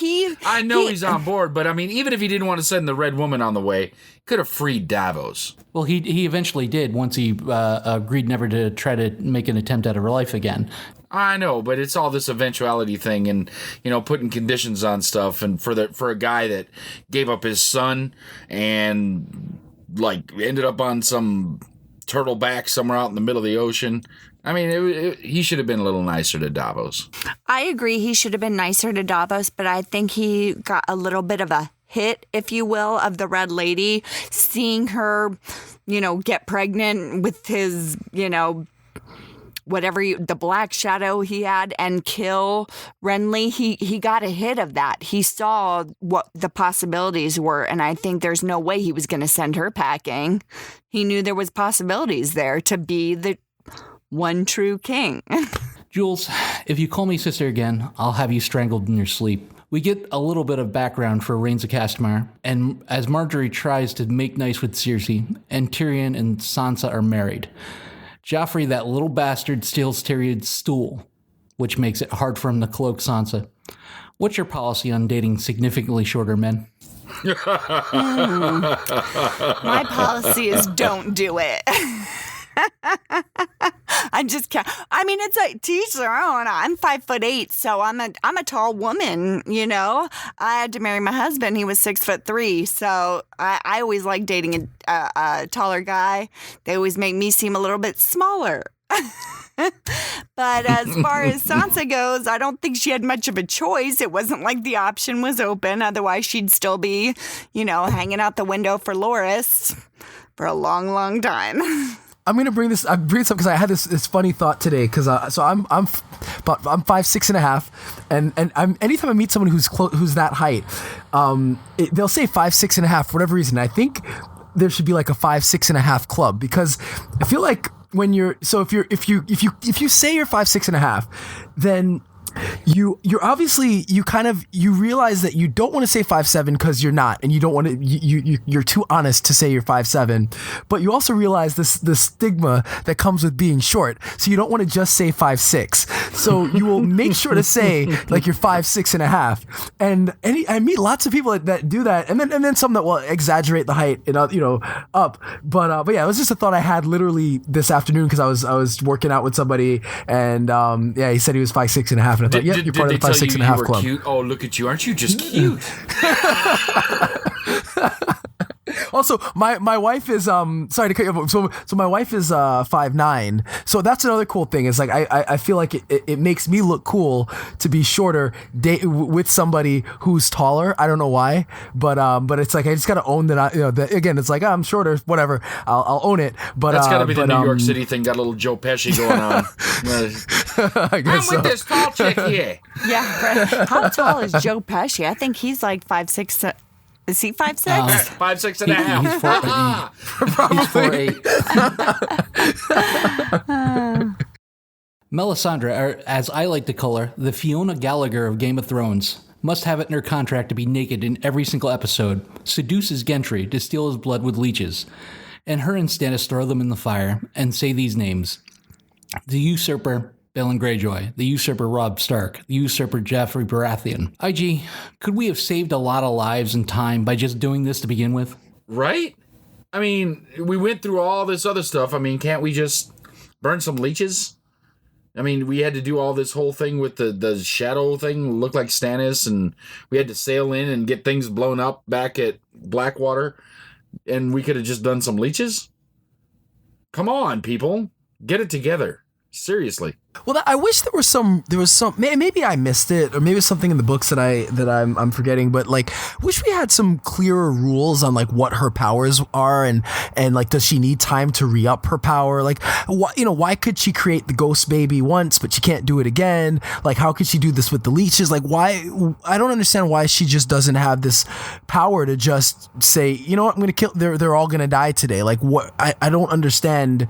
I know he's on board, but I mean, even if he didn't want to send the Red Woman on the way, he could have freed Davos. Well, he eventually did once he agreed never to try to make an attempt at her life again. I know, but it's all this eventuality thing, and you know, putting conditions on stuff, and for a guy that gave up his son and like ended up on some turtleback somewhere out in the middle of the ocean. I mean, he should have been a little nicer to Davos. I agree he should have been nicer to Davos, but I think he got a little bit of a hit, if you will, of the Red Lady, seeing her, you know, get pregnant with his, you know, the Black Shadow he had, and kill Renly. He got a hit of that. He saw what the possibilities were, and I think there's no way he was going to send her packing. He knew there was possibilities there to be the one true king. Jules, if you call me sister again, I'll have you strangled in your sleep. We get a little bit of background for Reigns of Castamere, and as Marjorie tries to make nice with Cersei, and Tyrion and Sansa are married. Joffrey, that little bastard, steals Tyrion's stool, which makes it hard for him to cloak Sansa. What's your policy on dating significantly shorter men? My policy is don't do it. I'm just kidding. I mean, it's like to each their own. I'm 5'8", so I'm a tall woman. You know, I had to marry my husband. He was 6'3", so I always like dating a taller guy. They always make me seem a little bit smaller. But as far as Sansa goes, I don't think she had much of a choice. It wasn't like the option was open. Otherwise, she'd still be, you know, hanging out the window for Loras for a long, long time. I'm gonna bring this up because I had this funny thought today. Because I'm 5'6.5", and anytime I meet someone who's that height, they'll say 5'6.5" for whatever reason. I think there should be like a 5'6.5" club, because I feel like when you're if you say you're 5'6.5", then you're obviously you realize that you don't want to say 5'7" because you're not, and you don't want to you're too honest to say you're 5'7", but you also realize the stigma that comes with being short, so you don't want to just say 5'6", so you will make sure to say like you're 5'6.5", and I meet lots of people that do that, and then some that will exaggerate the height and up, but yeah, it was just a thought I had literally this afternoon because I was working out with somebody, and he said he was 5'6.5", and I thought, you're part of the 5'6.5" club. Cute? Oh, look at you! Aren't you just cute? Also, my wife is sorry to cut you off. So my wife is 5'9", so that's another cool thing. Is like I feel like it makes me look cool to be shorter with somebody who's taller. I don't know why, but it's like I just gotta own that. Again, it's like I'm shorter, whatever. I'll own it. But that's gotta be the New York City thing. Got a little Joe Pesci going on. I'm with this tall chick here. Yeah, how tall is Joe Pesci? I think he's like 5'6". Is he 5'6"? 5'6.5". He's 4'8". Melisandre, or as I like to call her, the Fiona Gallagher of Game of Thrones. must have it in her contract to be naked in every single episode, seduces Gentry to steal his blood with leeches, and her and Stannis throw them in the fire and say these names: the usurper, Balon Greyjoy; the usurper, Robb Stark; the usurper, Joffrey Baratheon. IG, could we have saved a lot of lives and time by just doing this to begin with? Right? I mean, we went through all this other stuff. I mean, can't we just burn some leeches? I mean, we had to do all this whole thing with the shadow thing, look like Stannis, and we had to sail in and get things blown up back at Blackwater, and we could have just done some leeches? Come on, people. Get it together. Seriously. Well, I wish there was some, maybe I missed it, or maybe it's something in the books that I'm forgetting, but like, wish we had some clearer rules on like what her powers are, and like, does she need time to re-up her power? Like, why could she create the ghost baby once, but she can't do it again? Like, how could she do this with the leeches? Like, why? I don't understand why she just doesn't have this power to just say, you know what, I'm going to kill, they're all going to die today. Like, what? I don't understand.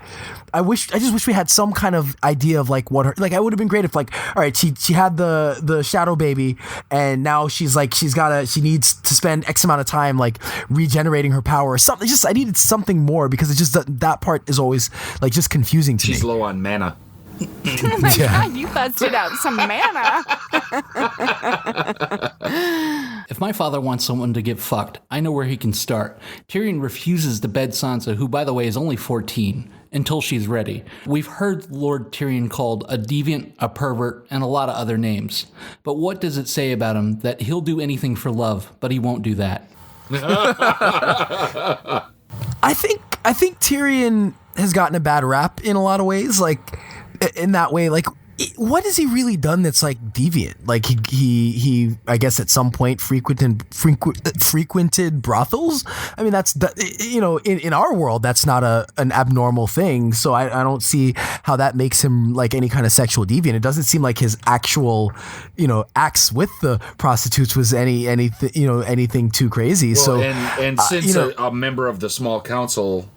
I just wish we had some kind of idea of like what her, like, it would have been great if like, all right, she had the shadow baby, and now she needs to spend X amount of time like regenerating her power or something. Just, I needed something more, because it's just that part is always like just confusing to me. She's low on mana. Oh my God, you busted out some mana. If my father wants someone to get fucked, I know where he can start. Tyrion refuses to bed Sansa, who, by the way, is only 14, until she's ready. We've heard Lord Tyrion called a deviant, a pervert, and a lot of other names. But what does it say about him that he'll do anything for love, but he won't do that? I think Tyrion has gotten a bad rap in a lot of ways. Like, in that way, like, what has he really done that's like deviant? Like, he I guess at some point frequented brothels. I mean, that's, in our world, that's not an abnormal thing. So I don't see how that makes him like any kind of sexual deviant. It doesn't seem like his actual, acts with the prostitutes was anything too crazy. Well, so and since a member of the small council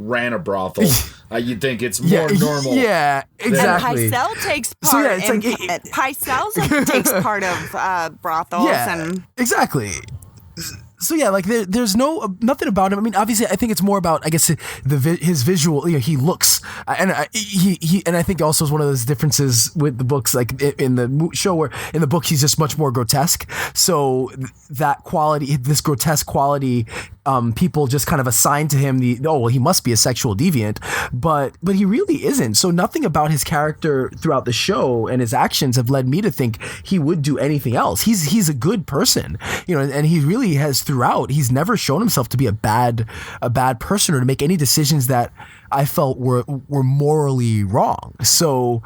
ran a brothel, you'd think it's more normal. Yeah, exactly. And Pycelle takes part. So, yeah, it's like Pycelle takes part of brothels. Yeah, and exactly. So yeah, like there's nothing about him. I mean, obviously, I think it's more about, I guess, his visual. He looks, and I think also is one of those differences with the books, like in the show, where in the book he's just much more grotesque. So that quality, this grotesque quality, people just kind of assign to him he must be a sexual deviant, but he really isn't. So nothing about his character throughout the show and his actions have led me to think he would do anything else. He's a good person, and he really has throughout. He's never shown himself to be a bad person or to make any decisions that I felt were morally wrong. So,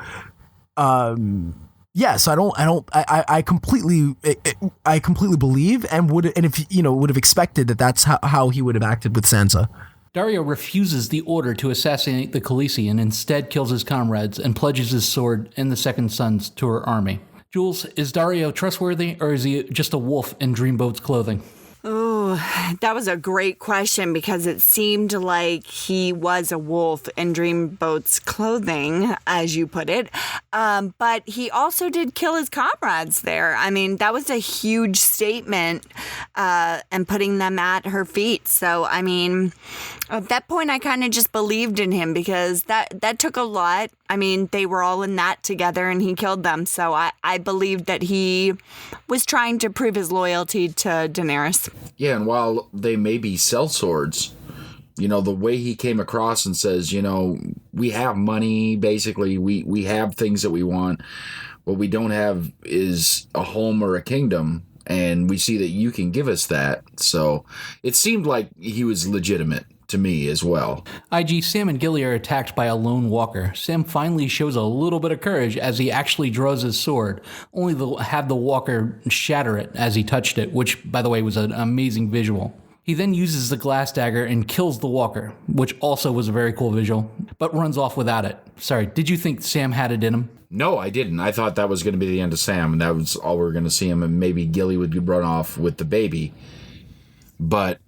yeah, so I completely believe and would have expected that's how he would have acted with Sansa. Daario refuses the order to assassinate the Khaleesi and instead kills his comrades and pledges his sword and the Second Sons to her army. Jules, is Daario trustworthy, or is he just a wolf in Dreamboat's clothing? Oh, that was a great question, because it seemed like he was a wolf in Dreamboat's clothing, as you put it. But he also did kill his comrades there. I mean, that was a huge statement, and putting them at her feet. So, I mean, at that point, I kind of just believed in him, because that took a lot. I mean, they were all in that together, and he killed them. So I believed that he was trying to prove his loyalty to Daenerys. Yeah, and while they may be sellswords, the way he came across and says, we have money, basically, we have things that we want. What we don't have is a home or a kingdom, and we see that you can give us that. So it seemed like he was legitimate to me as well. IG, Sam and Gilly are attacked by a lone walker. Sam finally shows a little bit of courage as he actually draws his sword, only to have the walker shatter it as he touched it, which, by the way, was an amazing visual. He then uses the glass dagger and kills the walker, which also was a very cool visual, but runs off without it. Sorry, did you think Sam had it in him? No, I didn't. I thought that was going to be the end of Sam, and that was all we were going to see him, and maybe Gilly would run off with the baby. But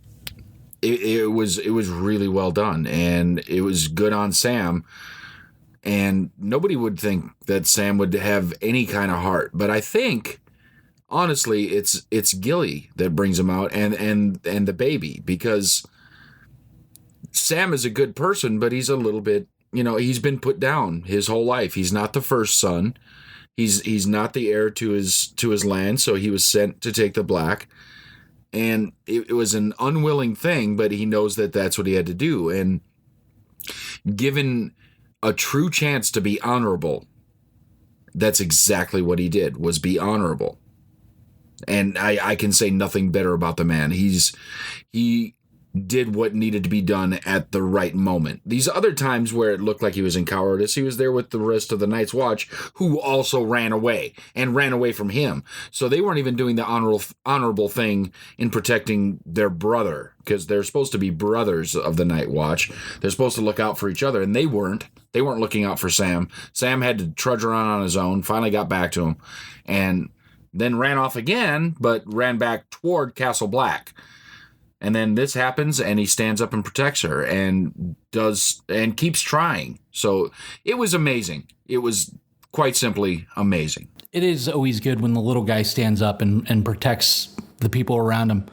it was really well done, and it was good on Sam, and nobody would think that Sam would have any kind of heart. But I think honestly, it's Gilly that brings him out and the baby, because Sam is a good person, but he's a little bit, he's been put down his whole life. He's not the first son. He's not the heir to his land, so he was sent to take the black. And it was an unwilling thing, but he knows that that's what he had to do. And given a true chance to be honorable, that's exactly what he did, was be honorable. And I can say nothing better about the man. He did what needed to be done at the right moment. These other times where it looked like he was in cowardice, he was there with the rest of the Night's Watch, who also ran away from him. So they weren't even doing the honorable thing in protecting their brother, because they're supposed to be brothers of the Night Watch. They're supposed to look out for each other, and they weren't. They weren't looking out for Sam. Sam had to trudge around on his own, finally got back to him, and then ran off again, but ran back toward Castle Black. And then this happens, and he stands up and protects her and keeps trying. So it was amazing. It was quite simply amazing. It is always good when the little guy stands up and protects the people around him.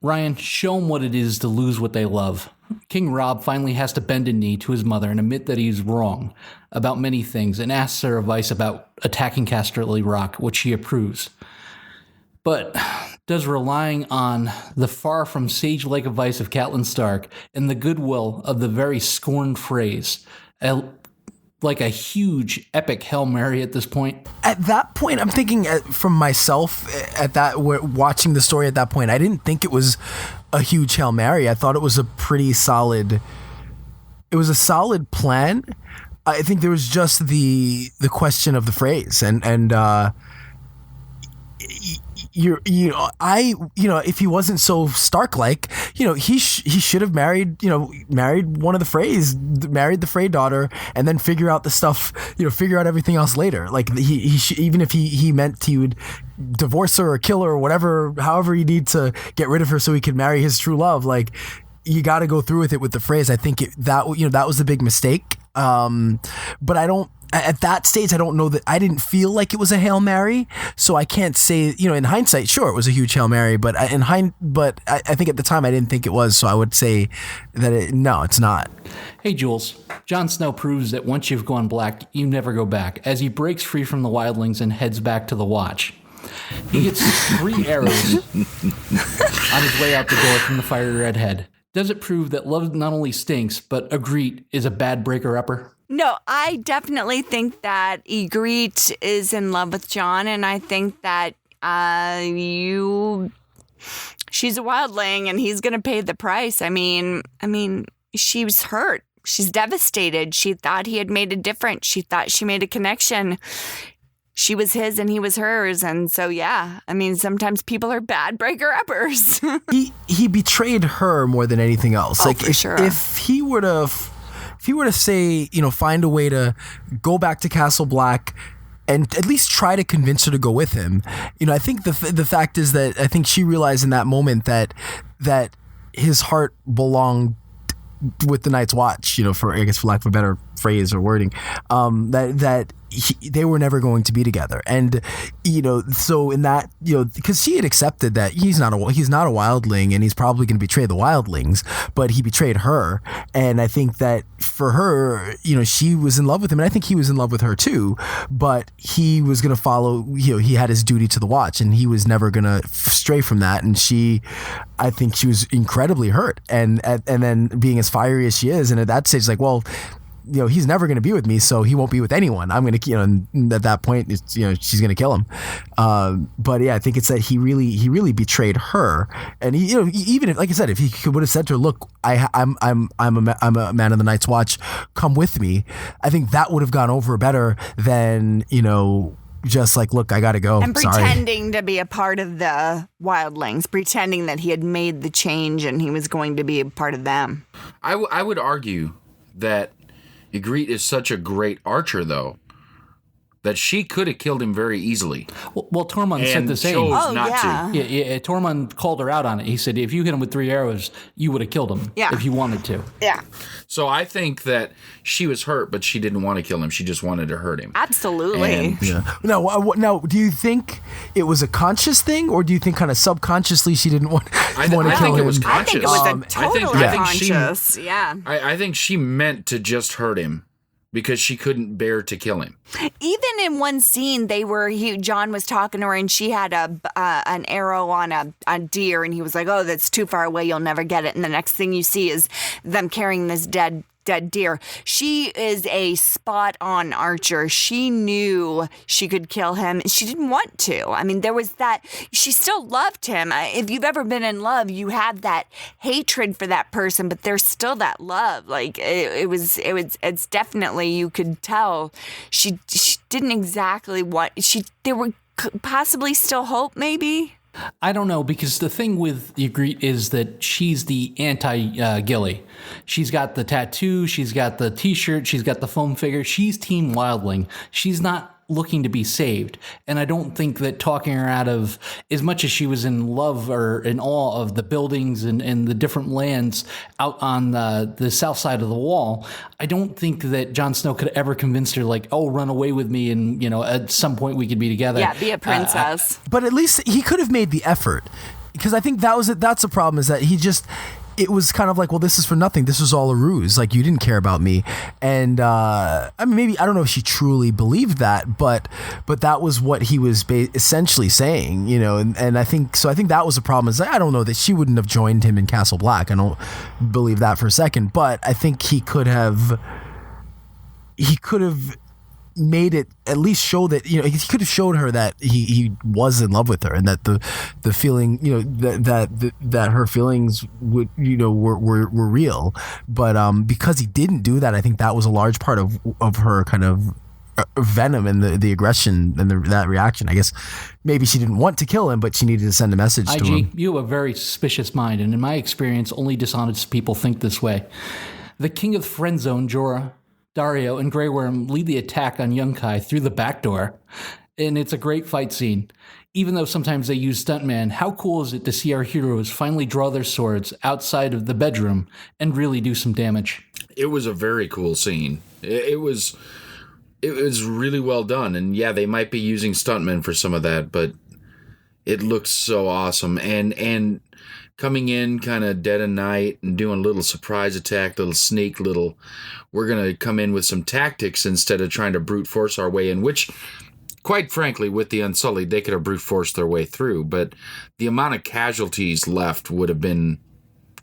Ryan, show him what it is to lose what they love. King Robb finally has to bend a knee to his mother and admit that he's wrong about many things, and asks her advice about attacking Casterly Rock, which she approves. But does relying on the far from sage-like advice of Catelyn Stark and the goodwill of the very scorned phrase, like a huge epic Hail Mary at this point? At that point, I'm thinking from myself watching the story at that point, I didn't think it was a huge Hail Mary. I thought it was a pretty solid, it was a solid plan. I think there was just the question of the phrase and if he wasn't so Stark-like, he should have married one of the Freys, married the Frey daughter, and then figure out the stuff, figure out everything else later. Like even if he meant he would divorce her or kill her or whatever, however you need to get rid of her so he could marry his true love. Like, you got to go through with it with the phrase. I think that was a big mistake. But I don't. At that stage, I don't know that I didn't feel like it was a Hail Mary, so I can't say, in hindsight, sure, it was a huge Hail Mary, but I think at the time I didn't think it was, so I would say that no, it's not. Hey, Jules, Jon Snow proves that once you've gone black, you never go back, as he breaks free from the wildlings and heads back to the Watch. He gets 3 arrows on his way out the door from the fiery red head. Does it prove that love not only stinks, but Ygritte is a bad breaker-upper? No, I definitely think that Ygritte is in love with Jon, and I think that she's a wildling, and he's going to pay the price. I mean, she was hurt. She's devastated. She thought he had made a difference. She thought she made a connection. She was his and he was hers, and so yeah. Sometimes people are bad breaker-uppers. he betrayed her more than anything else. If he were to say, find a way to go back to Castle Black and at least try to convince her to go with him, I think the fact is that I think she realized in that moment that his heart belonged with the Night's Watch, for lack of a better phrase or wording, they were never going to be together. And, so in that, because she had accepted that he's not a wildling and he's probably going to betray the wildlings, but he betrayed her. And I think that for her, she was in love with him, and I think he was in love with her too, but he was going to follow, he had his duty to the Watch, and he was never going to stray from that. And I think she was incredibly hurt. And then being as fiery as she is, and at that stage, like, well, he's never going to be with me, so he won't be with anyone. I'm going to, and at that point, it's, she's going to kill him. But yeah, I think it's that he really betrayed her. And he, even if, like I said, if he would have said to her, look, I'm a man of the Night's Watch, come with me, I think that would have gone over better than, just like, look, I got to go. And pretending to be a part of the wildlings, pretending that he had made the change and he was going to be a part of them. I would argue that Ygritte is such a great archer, though, that she could have killed him very easily. Well, Tormund said the same. Chose not to. Yeah, Tormund called her out on it. He said, if you hit him with 3 arrows, you would have killed him if you wanted to. Yeah. So I think that she was hurt, but she didn't want to kill him. She just wanted to hurt him. Absolutely. And Now, do you think it was a conscious thing, or do you think kind of subconsciously she didn't want to kill him? I think it was conscious. I think it was totally conscious. I think she meant to just hurt him because she couldn't bear to kill him. Even in one scene, John was talking to her, and she had an arrow on a deer, and he was like, "Oh, that's too far away. You'll never get it." And the next thing you see is them carrying this dead deer. She is a spot-on archer. She knew she could kill him. She didn't want to. I mean, there was that. She still loved him. If you've ever been in love, you have that hatred for that person, but there's still that love. Like it's definitely, you could tell she didn't exactly want. There were possibly still hope, maybe. I don't know, because the thing with Ygritte is that she's the anti-Gilly. She's got the tattoo, she's got the t-shirt, she's got the foam figure. She's Team Wildling. She's not looking to be saved. And I don't think that talking her out of, as much as she was in love or in awe of the buildings and the different lands out on the south side of the wall, I don't think that Jon Snow could ever convince her, like, oh, run away with me and, at some point we could be together. Yeah, be a princess. But at least he could have made the effort, because I think that's the problem, is that it was kind of like, well, this is for nothing. This was all a ruse. Like, you didn't care about me. And I mean, maybe, I don't know if she truly believed that, but that was what he was essentially saying, and I think that was a problem. Is I don't know that she wouldn't have joined him in Castle Black. I don't believe that for a second, but I think he could have made it, at least show that, he could have showed her that he was in love with her, and that the feeling, that her feelings would, were real. But because he didn't do that, I think that was a large part of her kind of venom and the aggression and that reaction. I guess maybe she didn't want to kill him, but she needed to send a message to him. You have a very suspicious mind, and in my experience, only dishonest people think this way. The king of the friend zone, Jorah, Dario, and Grey Worm lead the attack on Yunkai through the back door, and it's a great fight scene. Even though sometimes they use stuntman, how cool is it to see our heroes finally draw their swords outside of the bedroom and really do some damage? It was a very cool scene. It was really well done, and yeah, they might be using stuntmen for some of that, but it looked so awesome. And coming in kind of dead of night and doing a little surprise attack, little sneak, we're going to come in with some tactics instead of trying to brute force our way in, which, quite frankly, with the Unsullied, they could have brute forced their way through, but the amount of casualties left would have been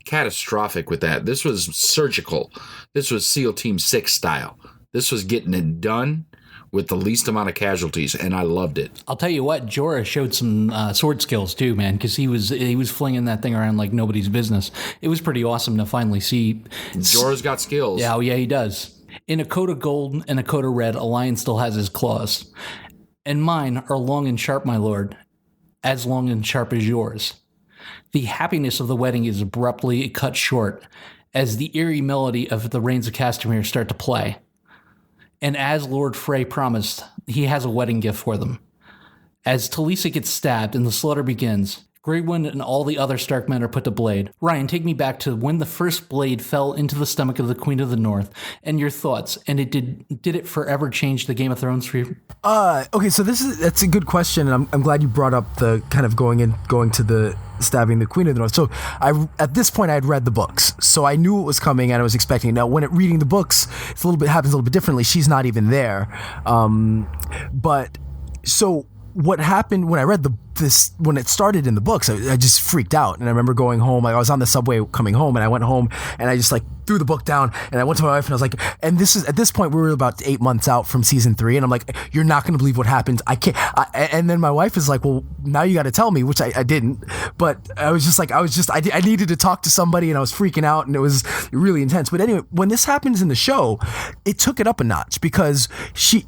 catastrophic with that. This was surgical. This was SEAL Team 6 style. This was getting it done with the least amount of casualties, and I loved it. I'll tell you what, Jorah showed some sword skills too, man, because he was flinging that thing around like nobody's business. It was pretty awesome to finally see. Jorah's got skills. Yeah, he does. In a coat of gold and a coat of red, a lion still has his claws. And mine are long and sharp, my lord, as long and sharp as yours. The happiness of the wedding is abruptly cut short as the eerie melody of the Rains of Castamere start to play. And as Lord Frey promised, he has a wedding gift for them. As Talisa gets stabbed and the slaughter begins, Grey Worm and all the other Stark men are put to blade. Ryan, take me back to when the first blade fell into the stomach of the Queen of the North, and your thoughts. And did it forever change the Game of Thrones for you? Okay, so that's a good question, and I'm glad you brought up the kind of going to the stabbing the Queen of the North. So at this point I had read the books, so I knew it was coming and I was expecting it. Now when reading the books, happens a little bit differently. She's not even there, but so what happened when I read when it started in the books, I just freaked out. And I remember going home, I was on the subway coming home, and I went home and I just threw the book down, and I went to my wife and I was like, and at this point we were about 8 months out from season 3, and I'm like, you're not going to believe what happened. I can't. And then my wife is like, well, now you got to tell me, which I didn't, but I was just like, I needed to talk to somebody, and I was freaking out, and it was really intense. But anyway, when this happens in the show, it took it up a notch, because she's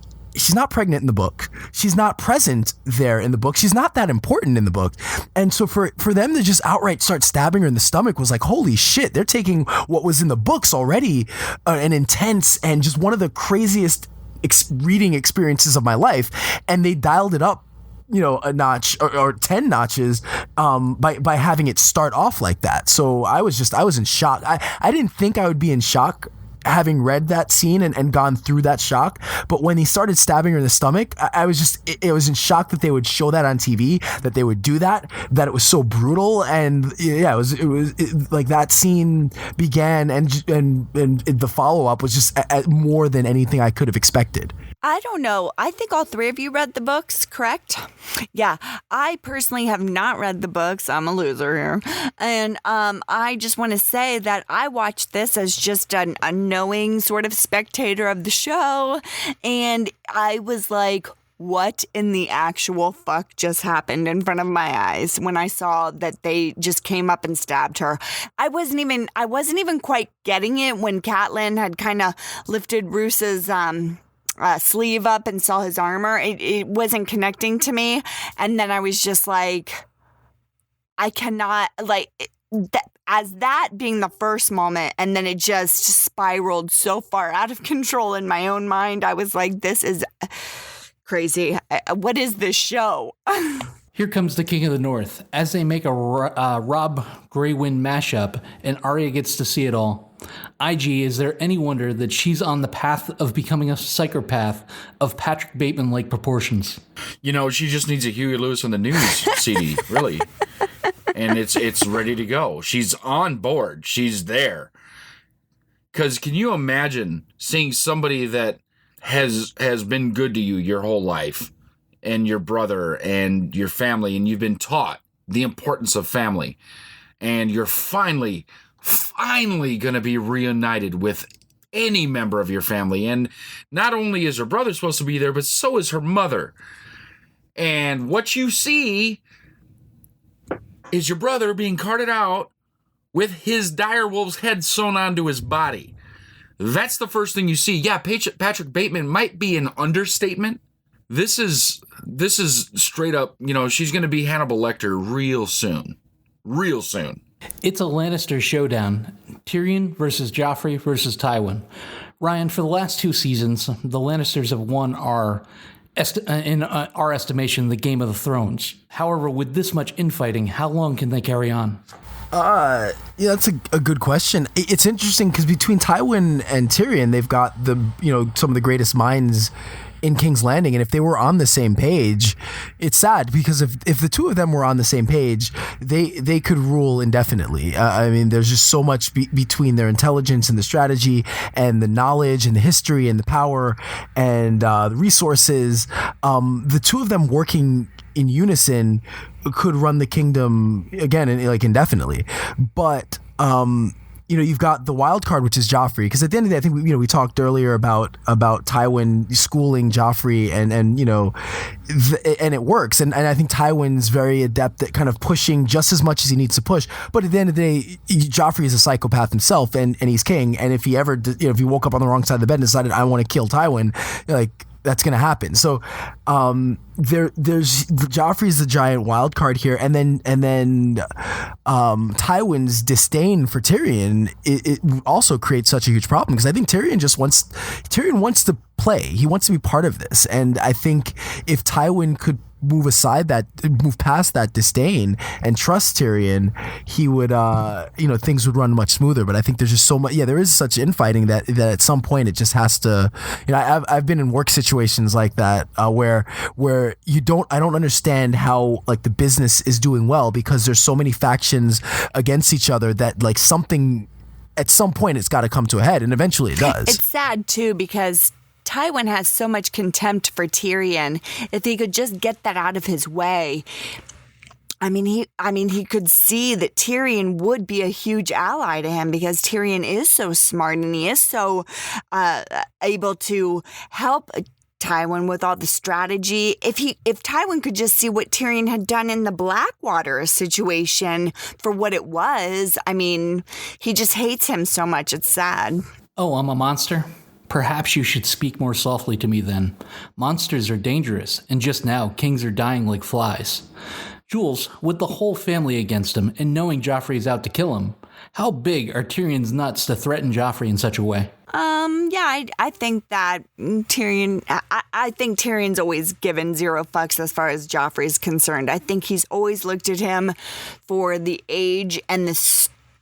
not pregnant in the book. She's not present there in the book. She's not that important in the book. And so for them to just outright start stabbing her in the stomach was like, holy shit, they're taking what was in the books already an intense and just one of the craziest reading experiences of my life. And they dialed it up, a notch or 10 notches by having it start off like that. So I was in shock. I didn't think I would be in shock having read that scene and gone through that shock. But when he started stabbing her in the stomach, I was just, it was in shock that they would show that on TV, that they would do that it was so brutal. And yeah, it was like that scene began and the follow-up was just more than anything I could have expected. I don't know. I think all three of you read the books, correct? Yeah. I personally have not read the books. I'm a loser here. And I just want to say that I watched this as just a knowing sort of spectator of the show. And I was like, what in the actual fuck just happened in front of my eyes when I saw that they just came up and stabbed her? I wasn't even quite getting it when Catelyn had kind of lifted Roose's sleeve up and saw his armor. It wasn't connecting to me. And then I was just like, I cannot, as that being the first moment, and then it just spiraled so far out of control in my own mind. I was like, this is crazy. What is this show? Here comes the King of the North as they make a Rob Greywind mashup, and Arya gets to see it all. IG, is there any wonder that she's on the path of becoming a psychopath of Patrick Bateman-like proportions? You know, she just needs a Huey Lewis on the News CD, really. And it's ready to go. She's on board. She's there. Because can you imagine seeing somebody that has been good to you your whole life, and your brother and your family, and you've been taught the importance of family, and you're finally going to be reunited with any member of your family. And not only is her brother supposed to be there, but so is her mother. And what you see is your brother being carted out with his direwolf's head sewn onto his body. That's the first thing you see. Yeah, Patrick Bateman might be an understatement. This is straight up, you know, she's going to be Hannibal Lecter real soon. Real soon. It's a Lannister showdown. Tyrion versus Joffrey versus Tywin. Ryan, for the last 2 seasons, the Lannisters have won in our estimation, the Game of the Thrones. However, with this much infighting, how long can they carry on? Yeah, that's a good question. It's interesting because between Tywin and Tyrion, they've got some of the greatest minds in King's Landing, and if they were on the same page, it's sad because if the two of them were on the same page, they could rule indefinitely. I mean, there's just so much between their intelligence and the strategy and the knowledge and the history and the power and the resources. The two of them working in unison could run the kingdom again, indefinitely. But you've got the wild card, which is Joffrey, because at the end of the day, I think we talked earlier about Tywin schooling Joffrey, and it works, and I think Tywin's very adept at kind of pushing just as much as he needs to push. But at the end of the day, Joffrey is a psychopath himself, and he's king. And if he ever, if he woke up on the wrong side of the bed and decided I want to kill Tywin, that's going to happen. So there's Joffrey's the giant wild card here, and then Tywin's disdain for Tyrion it also creates such a huge problem, because I think Tyrion wants to play. He wants to be part of this, and I think if Tywin could move past that disdain and trust Tyrion, he would things would run much smoother. But I think there's just so much, there is such infighting that at some point it just has to, I've been in work situations like that where I don't understand how the business is doing well, because there's so many factions against each other that something at some point it's got to come to a head, and eventually it does. It's sad too, because Tywin has so much contempt for Tyrion. If he could just get that out of his way, he could see that Tyrion would be a huge ally to him, because Tyrion is so smart and he is so able to help Tywin with all the strategy. If Tywin could just see what Tyrion had done in the Blackwater situation for what it was, he just hates him so much. It's sad. Oh, I'm a monster? Perhaps you should speak more softly to me then. Monsters are dangerous, and just now kings are dying like flies. Jules, with the whole family against him and knowing Joffrey is out to kill him, how big are Tyrion's nuts to threaten Joffrey in such a way? I think that Tyrion, I think Tyrion's always given zero fucks as far as Joffrey's concerned. I think he's always looked at him for the age and the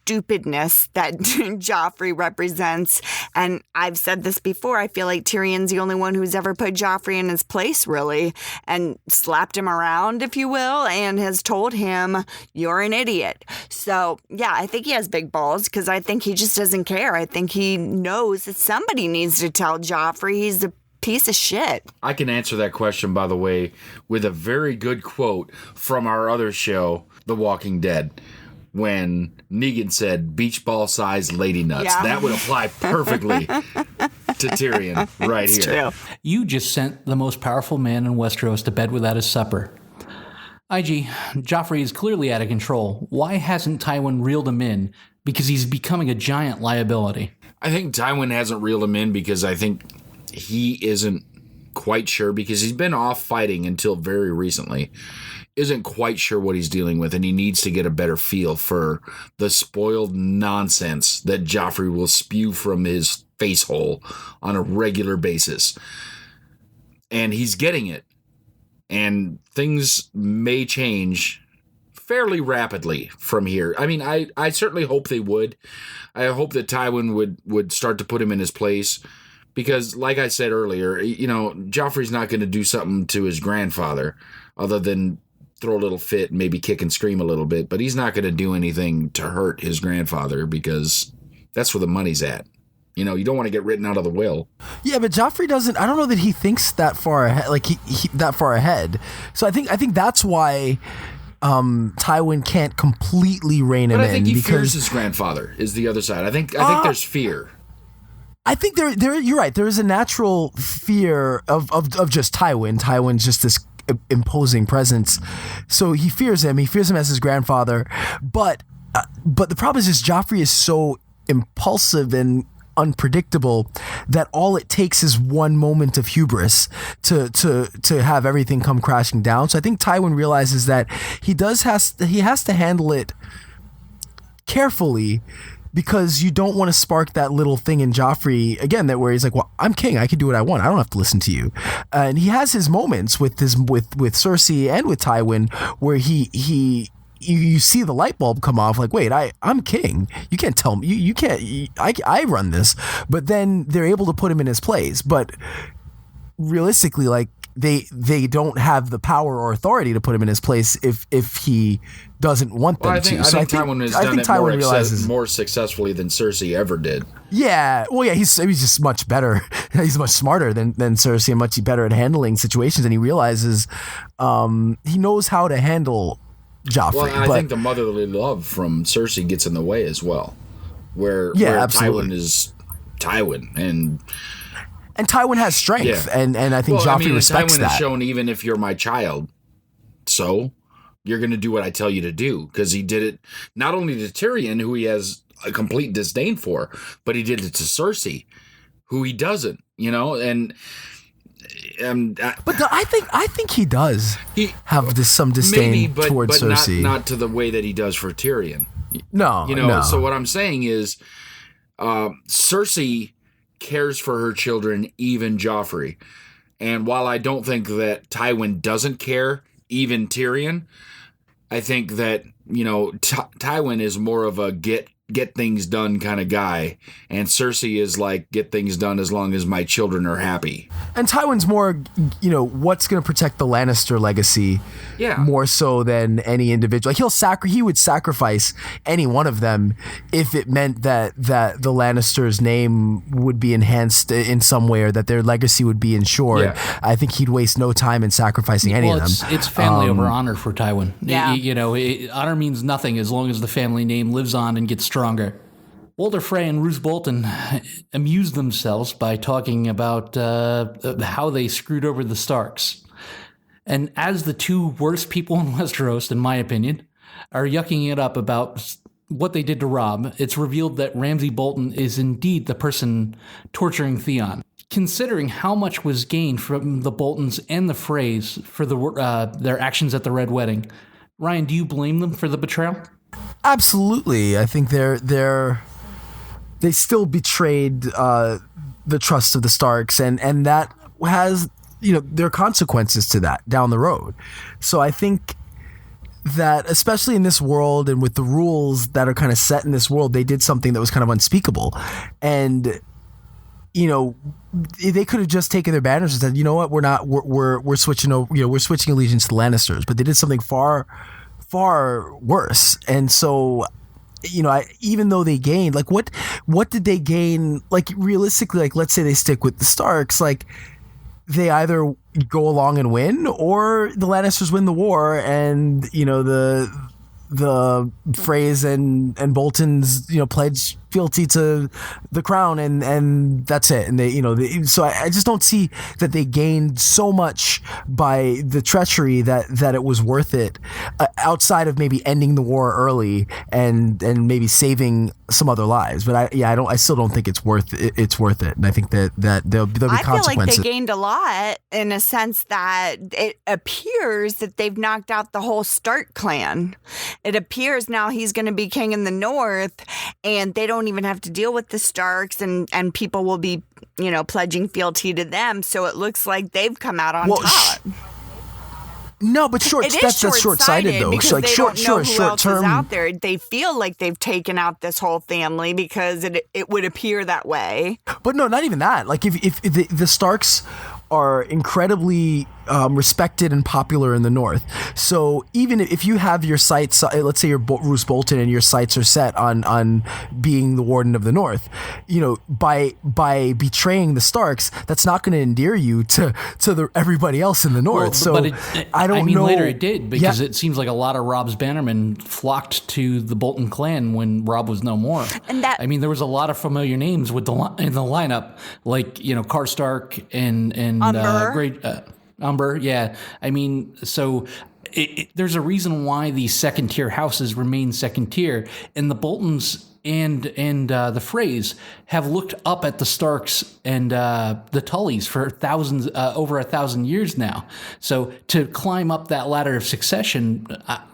stupidness that Joffrey represents. And I've said this before, I feel like Tyrion's the only one who's ever put Joffrey in his place, really, and slapped him around, if you will, and has told him, you're an idiot. So, yeah, I think he has big balls because I think he just doesn't care. I think he knows that somebody needs to tell Joffrey he's a piece of shit. I can answer that question, by the way, with a very good quote from our other show, The Walking Dead, when Negan said, beach ball size lady nuts. Yeah. That would apply perfectly to Tyrion right It's here. true. You just sent the most powerful man in Westeros to bed without his supper. IG, Joffrey is clearly out of control. Why hasn't Tywin reeled him in? Because he's becoming a giant liability. I think Tywin hasn't reeled him in because I think he isn't quite sure, because he's been off fighting until very recently, isn't quite sure what he's dealing with, and he needs to get a better feel for the spoiled nonsense that Joffrey will spew from his face hole on a regular basis. And he's getting it. And things may change fairly rapidly from here. I mean, I certainly hope they would. I hope that Tywin would start to put him in his place. Because, like I said earlier, Joffrey's not going to do something to his grandfather other than throw a little fit and maybe kick and scream a little bit. But he's not going to do anything to hurt his grandfather because that's where the money's at. You don't want to get written out of the will. Yeah, but Joffrey doesn't. I don't know that he thinks that far ahead. Like he that far ahead. So I think that's why Tywin can't completely rein him in. But I think he because fears his grandfather. Is the other side. I think there's fear. I think there. You're right. There is a natural fear of just Tywin. Tywin's just this imposing presence, so he fears him. He fears him as his grandfather. But the problem is just Joffrey is so impulsive and unpredictable that all it takes is one moment of hubris to have everything come crashing down. So I think Tywin realizes that he has to handle it carefully, because you don't want to spark that little thing in Joffrey again, that where he's like, well, I'm king, I can do what I want, I don't have to listen to you. And he has his moments with Cersei and with Tywin where you see the light bulb come off, like, wait, I'm king. You can't tell me. You can't. I run this. But then they're able to put him in his place. But realistically, like, they don't have the power or authority to put him in his place if he doesn't want them to. I think Tywin has done it more successfully than Cersei ever did. Yeah. Well, yeah, he's just much better. He's much smarter than Cersei, and much better at handling situations. And he realizes he knows how to handle Joffrey. Well, I think the motherly love from Cersei gets in the way as well. Where absolutely. Tywin is Tywin, and Tywin has strength, and I think Joffrey respects Tywin that. has shown, even if you're my child, so you're going to do what I tell you to do, because he did it not only to Tyrion, who he has a complete disdain for, but he did it to Cersei, who he doesn't, and. I think he does have some disdain towards Cersei, not to the way that he does for Tyrion. No. So what I'm saying is, Cersei cares for her children, even Joffrey. And while I don't think that Tywin doesn't care, even Tyrion, I think that Tywin is more of a get things done kind of guy, and Cersei is like, get things done as long as my children are happy. And Tywin's more, what's going to protect the Lannister legacy, more so than any individual. Like he would sacrifice any one of them if it meant that the Lannisters' name would be enhanced in some way, or that their legacy would be ensured. Yeah. I think he'd waste no time in sacrificing any of them. It's family over honor for Tywin. Yeah. Honor means nothing as long as the family name lives on and gets stronger. Walder Frey and Roose Bolton amused themselves by talking about how they screwed over the Starks. And as the two worst people in Westeros, in my opinion, are yucking it up about what they did to Robb, it's revealed that Ramsay Bolton is indeed the person torturing Theon. Considering how much was gained from the Boltons and the Freys for their actions at the Red Wedding, Ryan, do you blame them for the betrayal? Absolutely. I think they still betrayed the trust of the Starks, and that has there are consequences to that down the road. So I think that especially in this world and with the rules that are kind of set in this world, they did something that was kind of unspeakable. And they could have just taken their banners and said, you know what, we're switching over, we're switching allegiance to the Lannisters, but they did something far worse. And so, even though they gained, like, what did they gain? Like, realistically, like, let's say they stick with the Starks, like, they either go along and win, or the Lannisters win the war, and the Freys and Boltons pledge fealty to the crown, and that's it. And so I just don't see that they gained so much by the treachery that it was worth it, outside of maybe ending the war early and maybe saving some other lives. But I still don't think it's worth it. And I think that there'll be consequences. I feel like they gained a lot in a sense that it appears that they've knocked out the whole Stark clan. It appears now he's going to be king in the north, and they don't even have to deal with the Starks, and people will be, pledging fealty to them. So it looks like they've come out on top. No, but that's short-sighted though. Because like they don't know who short else term is out there. They feel like they've taken out this whole family because it would appear that way. But no, not even that. Like if the Starks are incredibly respected and popular in the North. So even if you have your sights, let's say you're Roose Bolton and your sights are set on being the Warden of the North, by betraying the Starks, that's not going to endear you to everybody else in the North. Well, so but I don't know. Later it did, because it seems like a lot of Robb's bannermen flocked to the Bolton clan when Robb was no more. And there was a lot of familiar names in the lineup, like Karstark and Umber. Great. Umber, yeah. So there's a reason why these second-tier houses remain second-tier, and the Boltons and the Freys have looked up at the Starks and the Tullys for over 1,000 years now. So to climb up that ladder of succession,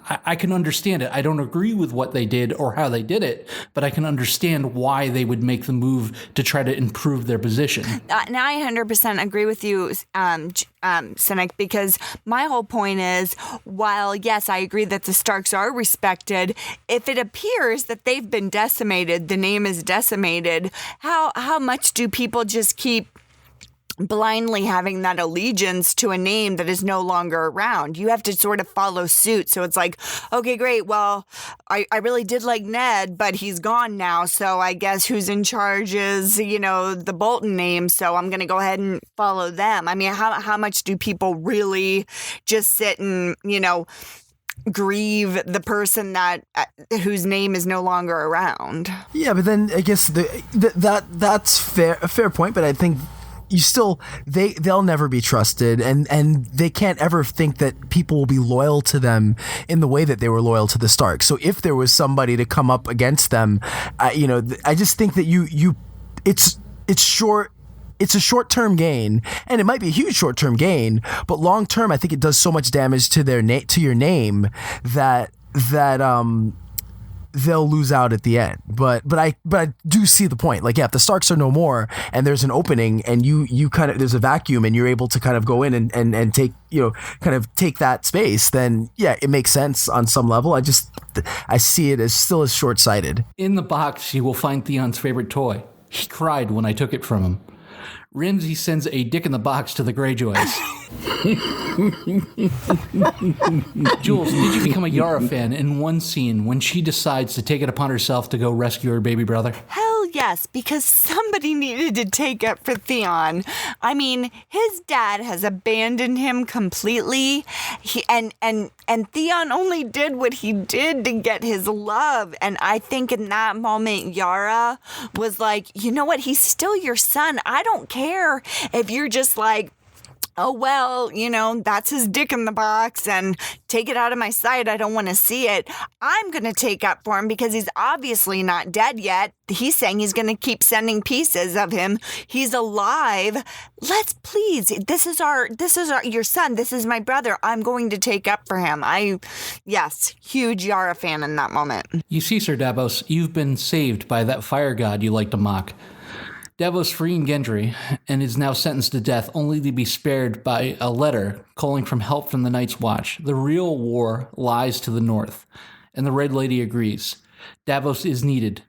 I can understand it. I don't agree with what they did or how they did it, but I can understand why they would make the move to try to improve their position. Now I 100% agree with you, Cynic, because my whole point is, while yes, I agree that the Starks are respected, if it appears that they've been decimated, the name is decimated, how much do people just keep blindly having that allegiance to a name that is no longer around? You have to sort of follow suit. So it's like, okay, great. Well, I really did like Ned, but he's gone now. So I guess who's in charge is, the Bolton name. So I'm going to go ahead and follow them. How much do people really just sit and, grieve the person whose name is no longer around? Yeah, but then I guess that's a fair point. But I think they'll never be trusted, and they can't ever think that people will be loyal to them in the way that they were loyal to the Starks. So if there was somebody to come up against them, I just think that it's a short-term gain, and it might be a huge short-term gain, but long-term, I think it does so much damage to to your name that they'll lose out at the end. But I do see the point. Like, yeah, if the Starks are no more and there's an opening and you kind of, there's a vacuum and you're able to kind of go in and take, kind of take that space, then yeah, it makes sense on some level. I see it as still as short-sighted. In the box, you will find Theon's favorite toy. He cried when I took it from him. Ramsay sends a dick in the box to the Greyjoys. Jules, did you become a Yara fan in one scene when she decides to take it upon herself to go rescue her baby brother? Hell yes, because somebody needed to take up for Theon. His dad has abandoned him completely. And Theon only did what he did to get his love. And I think in that moment, Yara was like, you know what? He's still your son. I don't care if you're just like, oh, well, that's his dick in the box and take it out of my sight. I don't want to see it. I'm going to take up for him because he's obviously not dead yet. He's saying he's going to keep sending pieces of him. He's alive. Let's please. This is your son. This is my brother. I'm going to take up for him. Yes, huge Yara fan in that moment. You see, Sir Davos, you've been saved by that fire god you like to mock. Davos freeing Gendry and is now sentenced to death only to be spared by a letter calling for help from the Night's Watch. The real war lies to the north, and the Red Lady agrees. Davos is needed.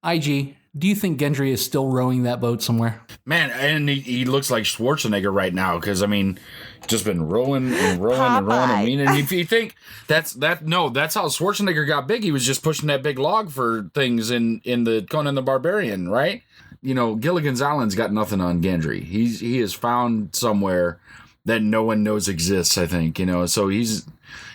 IG, do you think Gendry is still rowing that boat somewhere? Man, and he looks like Schwarzenegger right now because, I mean, just been rowing and rowing and rowing. I mean, and if you think that's how Schwarzenegger got big. He was just pushing that big log for things in the Conan the Barbarian, right? You know, Gilligan's Island's got nothing on Gendry. He is found somewhere that no one knows exists, I think, you know. So he's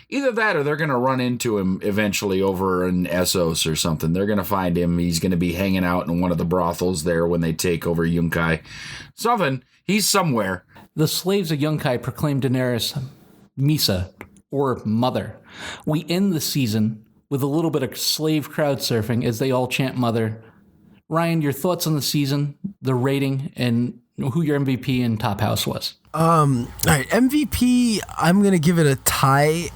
either that or they're going to run into him eventually over in Essos or something. They're going to find him. He's going to be hanging out in one of the brothels there when they take over Yunkai. Something. He's somewhere. The slaves of Yunkai proclaim Daenerys Misa, or Mother. We end the season with a little bit of slave crowd surfing as they all chant Mother. Ryan, your thoughts on the season, the rating, and who your MVP and top house was? All right, MVP, I'm going to give it a tie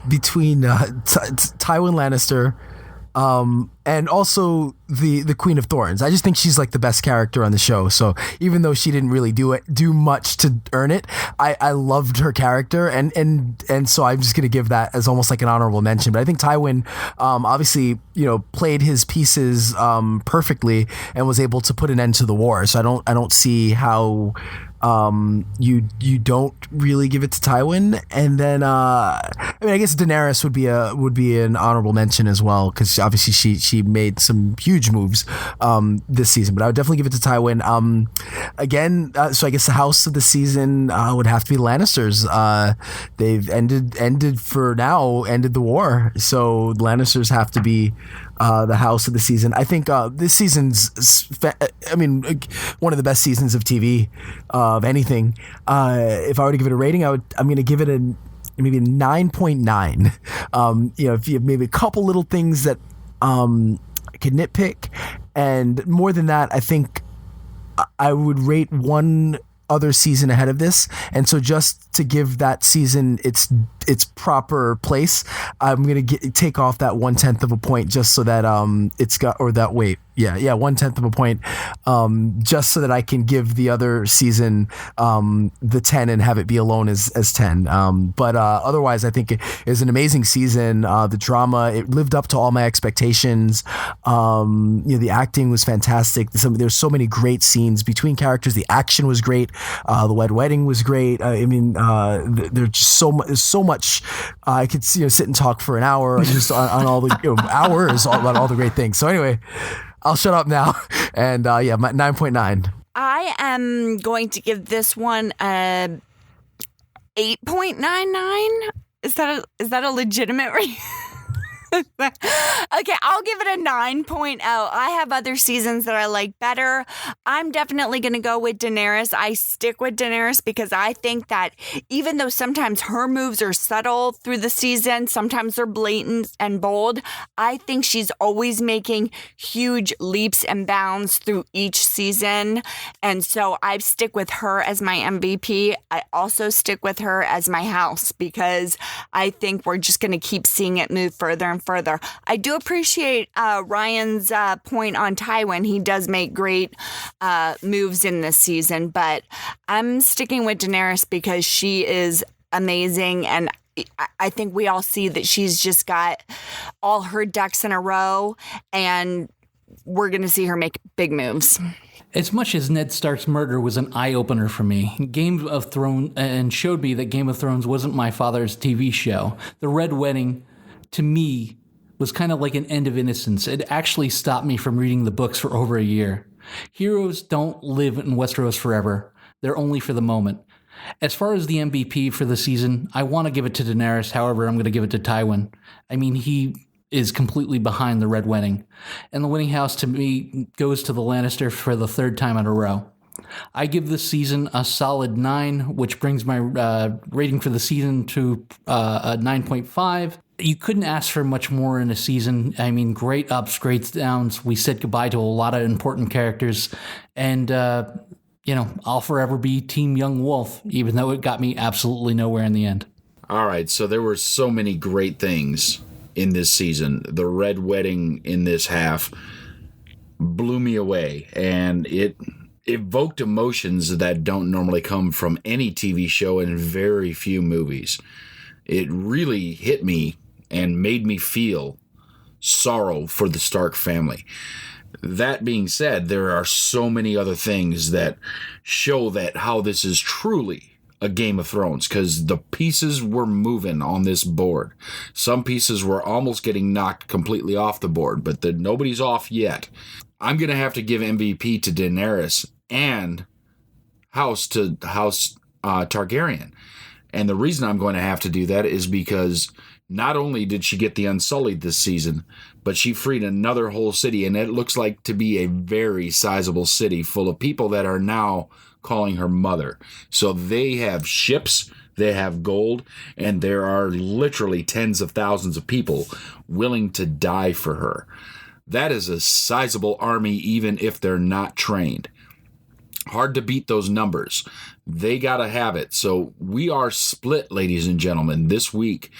between Tywin Lannister and also the Queen of Thorns. I just think she's like the best character on the show. So even though she didn't really do much to earn it, I loved her character, and so I'm just going to give that as almost like an honorable mention. But I think Tywin obviously, you know, played his pieces perfectly and was able to put an end to the war. So I don't see how you don't really give it to Tywin. And then I mean, I guess Daenerys would be an honorable mention as well, because obviously she made some huge moves this season. But I would definitely give it to Tywin. Again, so I guess the house of the season would have to be Lannisters. They've ended the war, so Lannisters have to be the house of the season. I think this season's, one of the best seasons of TV of anything. If I were to give it a rating, I'm going to give it maybe a 9.9. If you have maybe a couple little things that I could nitpick, and more than that, I think I would rate one other season ahead of this, and so just to give that season its proper place, I'm gonna take off that 1/10 of a point just so that it's got, or that weight. Yeah, 1/10 of a point, just so that I can give the other season the 10 and have it be alone as 10. But otherwise, I think it is an amazing season. The drama, it lived up to all my expectations. The acting was fantastic. There's so many great scenes between characters. The action was great. The Wed Wedding was great. There's just so much. I could sit and talk for an hour just on all the hours about all the great things. So anyway, I'll shut up now. And my 9.9. I am going to give this one a 8.99. Is that a legitimate rating? Okay, I'll give it a 9.0. I have other seasons that I like better. I'm definitely going to go with Daenerys. I stick with Daenerys because I think that even though sometimes her moves are subtle through the season, sometimes they're blatant and bold, I think she's always making huge leaps and bounds through each season. And so I stick with her as my MVP. I also stick with her as my house because I think we're just going to keep seeing it move further and further. I do appreciate Ryan's point on Tywin. He does make great moves in this season, but I'm sticking with Daenerys because she is amazing, and I think we all see that she's just got all her ducks in a row, and we're going to see her make big moves. As much as Ned Stark's murder was an eye-opener for me, Game of Thrones, and showed me that Game of Thrones wasn't my father's TV show, the Red Wedding, to me, was kind of like an end of innocence. It actually stopped me from reading the books for over a year. Heroes don't live in Westeros forever. They're only for the moment. As far as the MVP for the season, I want to give it to Daenerys. However, I'm going to give it to Tywin. I mean, he is completely behind the Red Wedding. And the winning house, to me, goes to the Lannister for the third time in a row. I give this season a solid 9, which brings my rating for the season to a 9.5. You couldn't ask for much more in a season. I mean, great ups, great downs. We said goodbye to a lot of important characters. And, I'll forever be Team Young Wolf, even though it got me absolutely nowhere in the end. All right, so there were so many great things in this season. The Red Wedding in this half. blew me away, and it evoked emotions that don't normally come from any TV show and very few movies. It really hit me and made me feel sorrow for the Stark family. That being said, there are so many other things that show that how this is truly a Game of Thrones, because the pieces were moving on this board. Some pieces were almost getting knocked completely off the board, but nobody's off yet. I'm going to have to give MVP to Daenerys and House Targaryen. And the reason I'm going to have to do that is because not only did she get the Unsullied this season, but she freed another whole city, and it looks like to be a very sizable city full of people that are now calling her mother. So they have ships, they have gold, and there are literally tens of thousands of people willing to die for her. That is a sizable army, even if they're not trained. Hard to beat those numbers. They got to have it. So we are split, ladies and gentlemen, this week.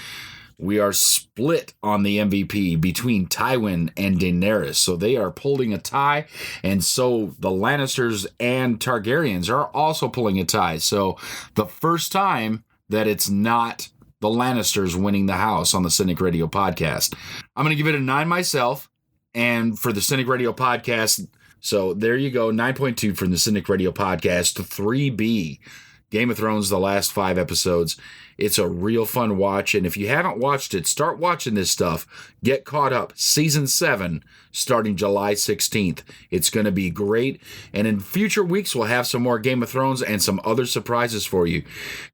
We are split on the MVP between Tywin and Daenerys. So they are pulling a tie. And so the Lannisters and Targaryens are also pulling a tie. So the first time that it's not the Lannisters winning the house on the Cynic Radio podcast. I'm going to give it a 9 myself. And for the Cynic Radio podcast, so there you go, 9.2 from the Cynic Radio podcast, 3B. Game of Thrones, the last 5 episodes. It's a real fun watch, and if you haven't watched it, start watching this stuff. Get caught up. Season 7, starting July 16th. It's going to be great, and in future weeks, we'll have some more Game of Thrones and some other surprises for you.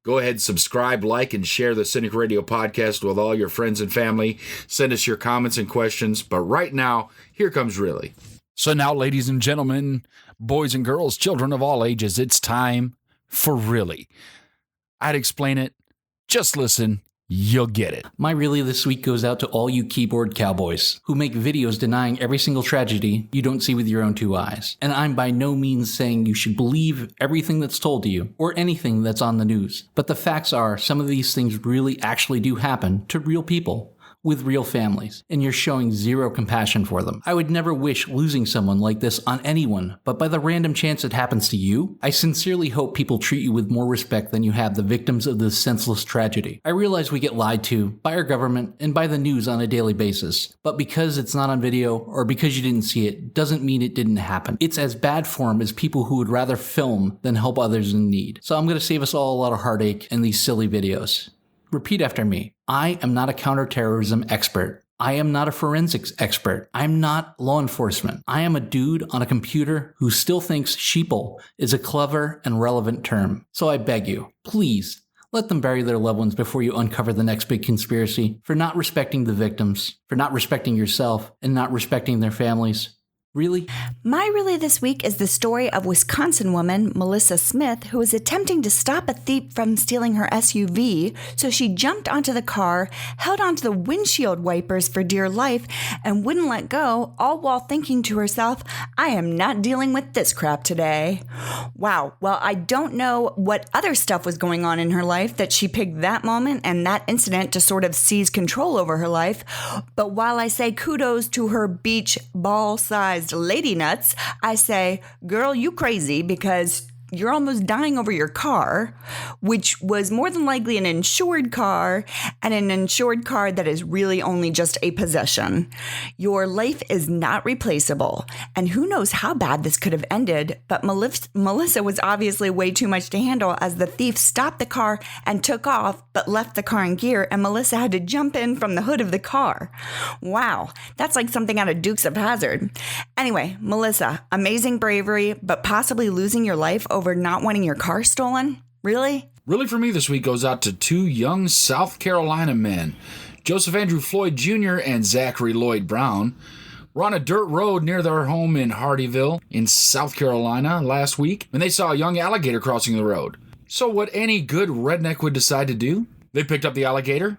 Go ahead, subscribe, like, and share the Cynic Radio podcast with all your friends and family. Send us your comments and questions, but right now, here comes Really. So now, ladies and gentlemen, boys and girls, children of all ages, it's time for Really. I'd explain it. Just listen. You'll get it. My Really this week goes out to all you keyboard cowboys who make videos denying every single tragedy you don't see with your own 2 eyes. And I'm by no means saying you should believe everything that's told to you or anything that's on the news. But the facts are some of these things really actually do happen to real people with real families, and you're showing zero compassion for them. I would never wish losing someone like this on anyone, but by the random chance it happens to you, I sincerely hope people treat you with more respect than you have the victims of this senseless tragedy. I realize we get lied to by our government and by the news on a daily basis, but because it's not on video or because you didn't see it, doesn't mean it didn't happen. It's as bad form as people who would rather film than help others in need. So I'm going to save us all a lot of heartache in these silly videos. Repeat after me. I am not a counterterrorism expert. I am not a forensics expert. I'm not law enforcement. I am a dude on a computer who still thinks sheeple is a clever and relevant term. So I beg you, please, let them bury their loved ones before you uncover the next big conspiracy for not respecting the victims, for not respecting yourself, and not respecting their families. Really? My Really this week is the story of Wisconsin woman Melissa Smith, who was attempting to stop a thief from stealing her SUV, so she jumped onto the car, held onto the windshield wipers for dear life, and wouldn't let go, all while thinking to herself, I am not dealing with this crap today. Wow, well, I don't know what other stuff was going on in her life that she picked that moment and that incident to sort of seize control over her life, but while I say kudos to her beach ball-sized lady nuts, I say, girl, you crazy, because you're almost dying over your car, which was more than likely an insured car, and an insured car that is really only just a possession. Your life is not replaceable, and who knows how bad this could have ended, but Melissa was obviously way too much to handle as the thief stopped the car and took off, but left the car in gear, and Melissa had to jump in from the hood of the car. Wow, that's like something out of Dukes of Hazzard. Anyway, Melissa, amazing bravery, but possibly losing your life over not wanting your car stolen? Really? Really for me this week goes out to 2 young South Carolina men, Joseph Andrew Floyd Jr. and Zachary Lloyd Brown. Were on a dirt road near their home in Hardyville in South Carolina last week when they saw a young alligator crossing the road. So what any good redneck would decide to do? They picked up the alligator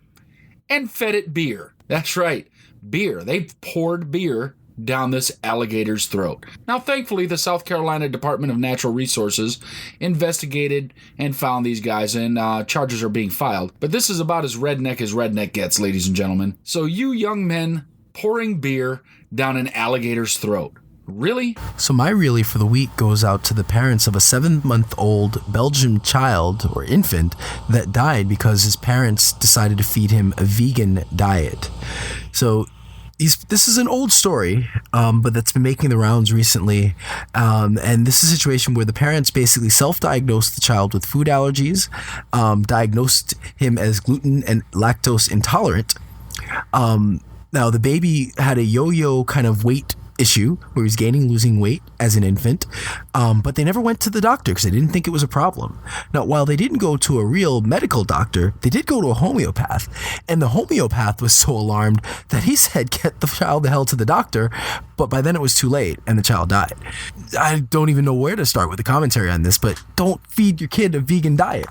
and fed it beer. That's right, beer. They poured beer down this alligator's throat. Now, thankfully, the South Carolina Department of Natural Resources investigated and found these guys, and charges are being filed. But this is about as redneck gets, ladies and gentlemen. So you young men pouring beer down an alligator's throat. Really? So my really for the week goes out to the parents of a 7-month-old Belgian child or infant that died because his parents decided to feed him a vegan diet. So this is an old story, but that's been making the rounds recently. And this is a situation where the parents basically self-diagnosed the child with food allergies, diagnosed him as gluten and lactose intolerant. Now, the baby had a yo-yo kind of weight issue where he was gaining, losing weight as an infant, but they never went to the doctor because they didn't think it was a problem. Now, while they didn't go to a real medical doctor, they did go to a homeopath, and the homeopath was so alarmed that he said, get the child the hell to the doctor, but by then it was too late and the child died. I don't even know where to start with the commentary on this, but don't feed your kid a vegan diet.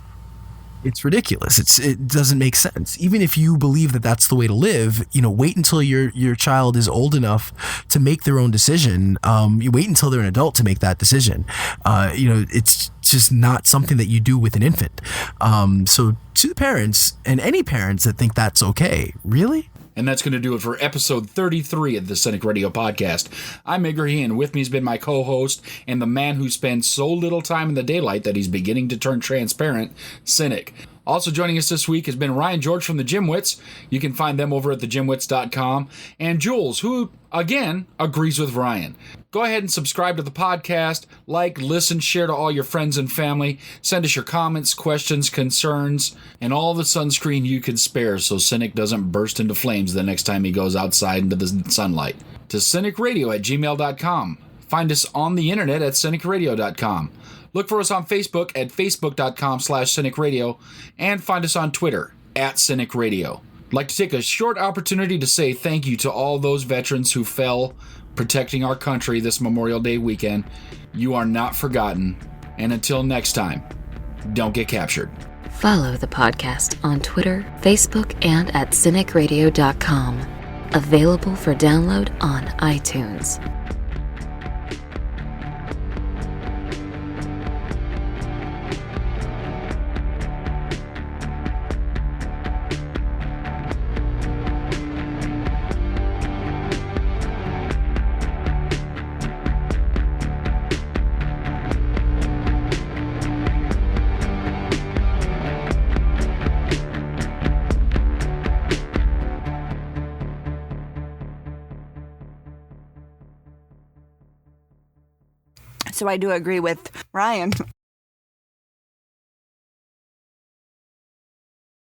It's ridiculous. It doesn't make sense. Even if you believe that that's the way to live, wait until your child is old enough to make their own decision. You wait until they're an adult to make that decision. It's just not something that you do with an infant. So to the parents and any parents that think that's okay, really? And that's going to do it for episode 33 of the Cynic Radio podcast. I'm Igor, and with me has been my co-host and the man who spends so little time in the daylight that he's beginning to turn transparent, Cynic. Also joining us this week has been Ryan George from the Gymwits. You can find them over at thegymwits.com. And Jules, who, again, agrees with Ryan. Go ahead and subscribe to the podcast, like, listen, share to all your friends and family. Send us your comments, questions, concerns, and all the sunscreen you can spare so Cynic doesn't burst into flames the next time he goes outside into the sunlight. To cynicradio@gmail.com. Find us on the internet at cynicradio.com. Look for us on Facebook at facebook.com/cynicradio and find us on Twitter at cynicradio. I'd like to take a short opportunity to say thank you to all those veterans who fell protecting our country this Memorial Day weekend. You are not forgotten. And until next time, don't get captured. Follow the podcast on Twitter, Facebook, and at CINIKRADIO.com. Available for download on iTunes. So I do agree with Ryan.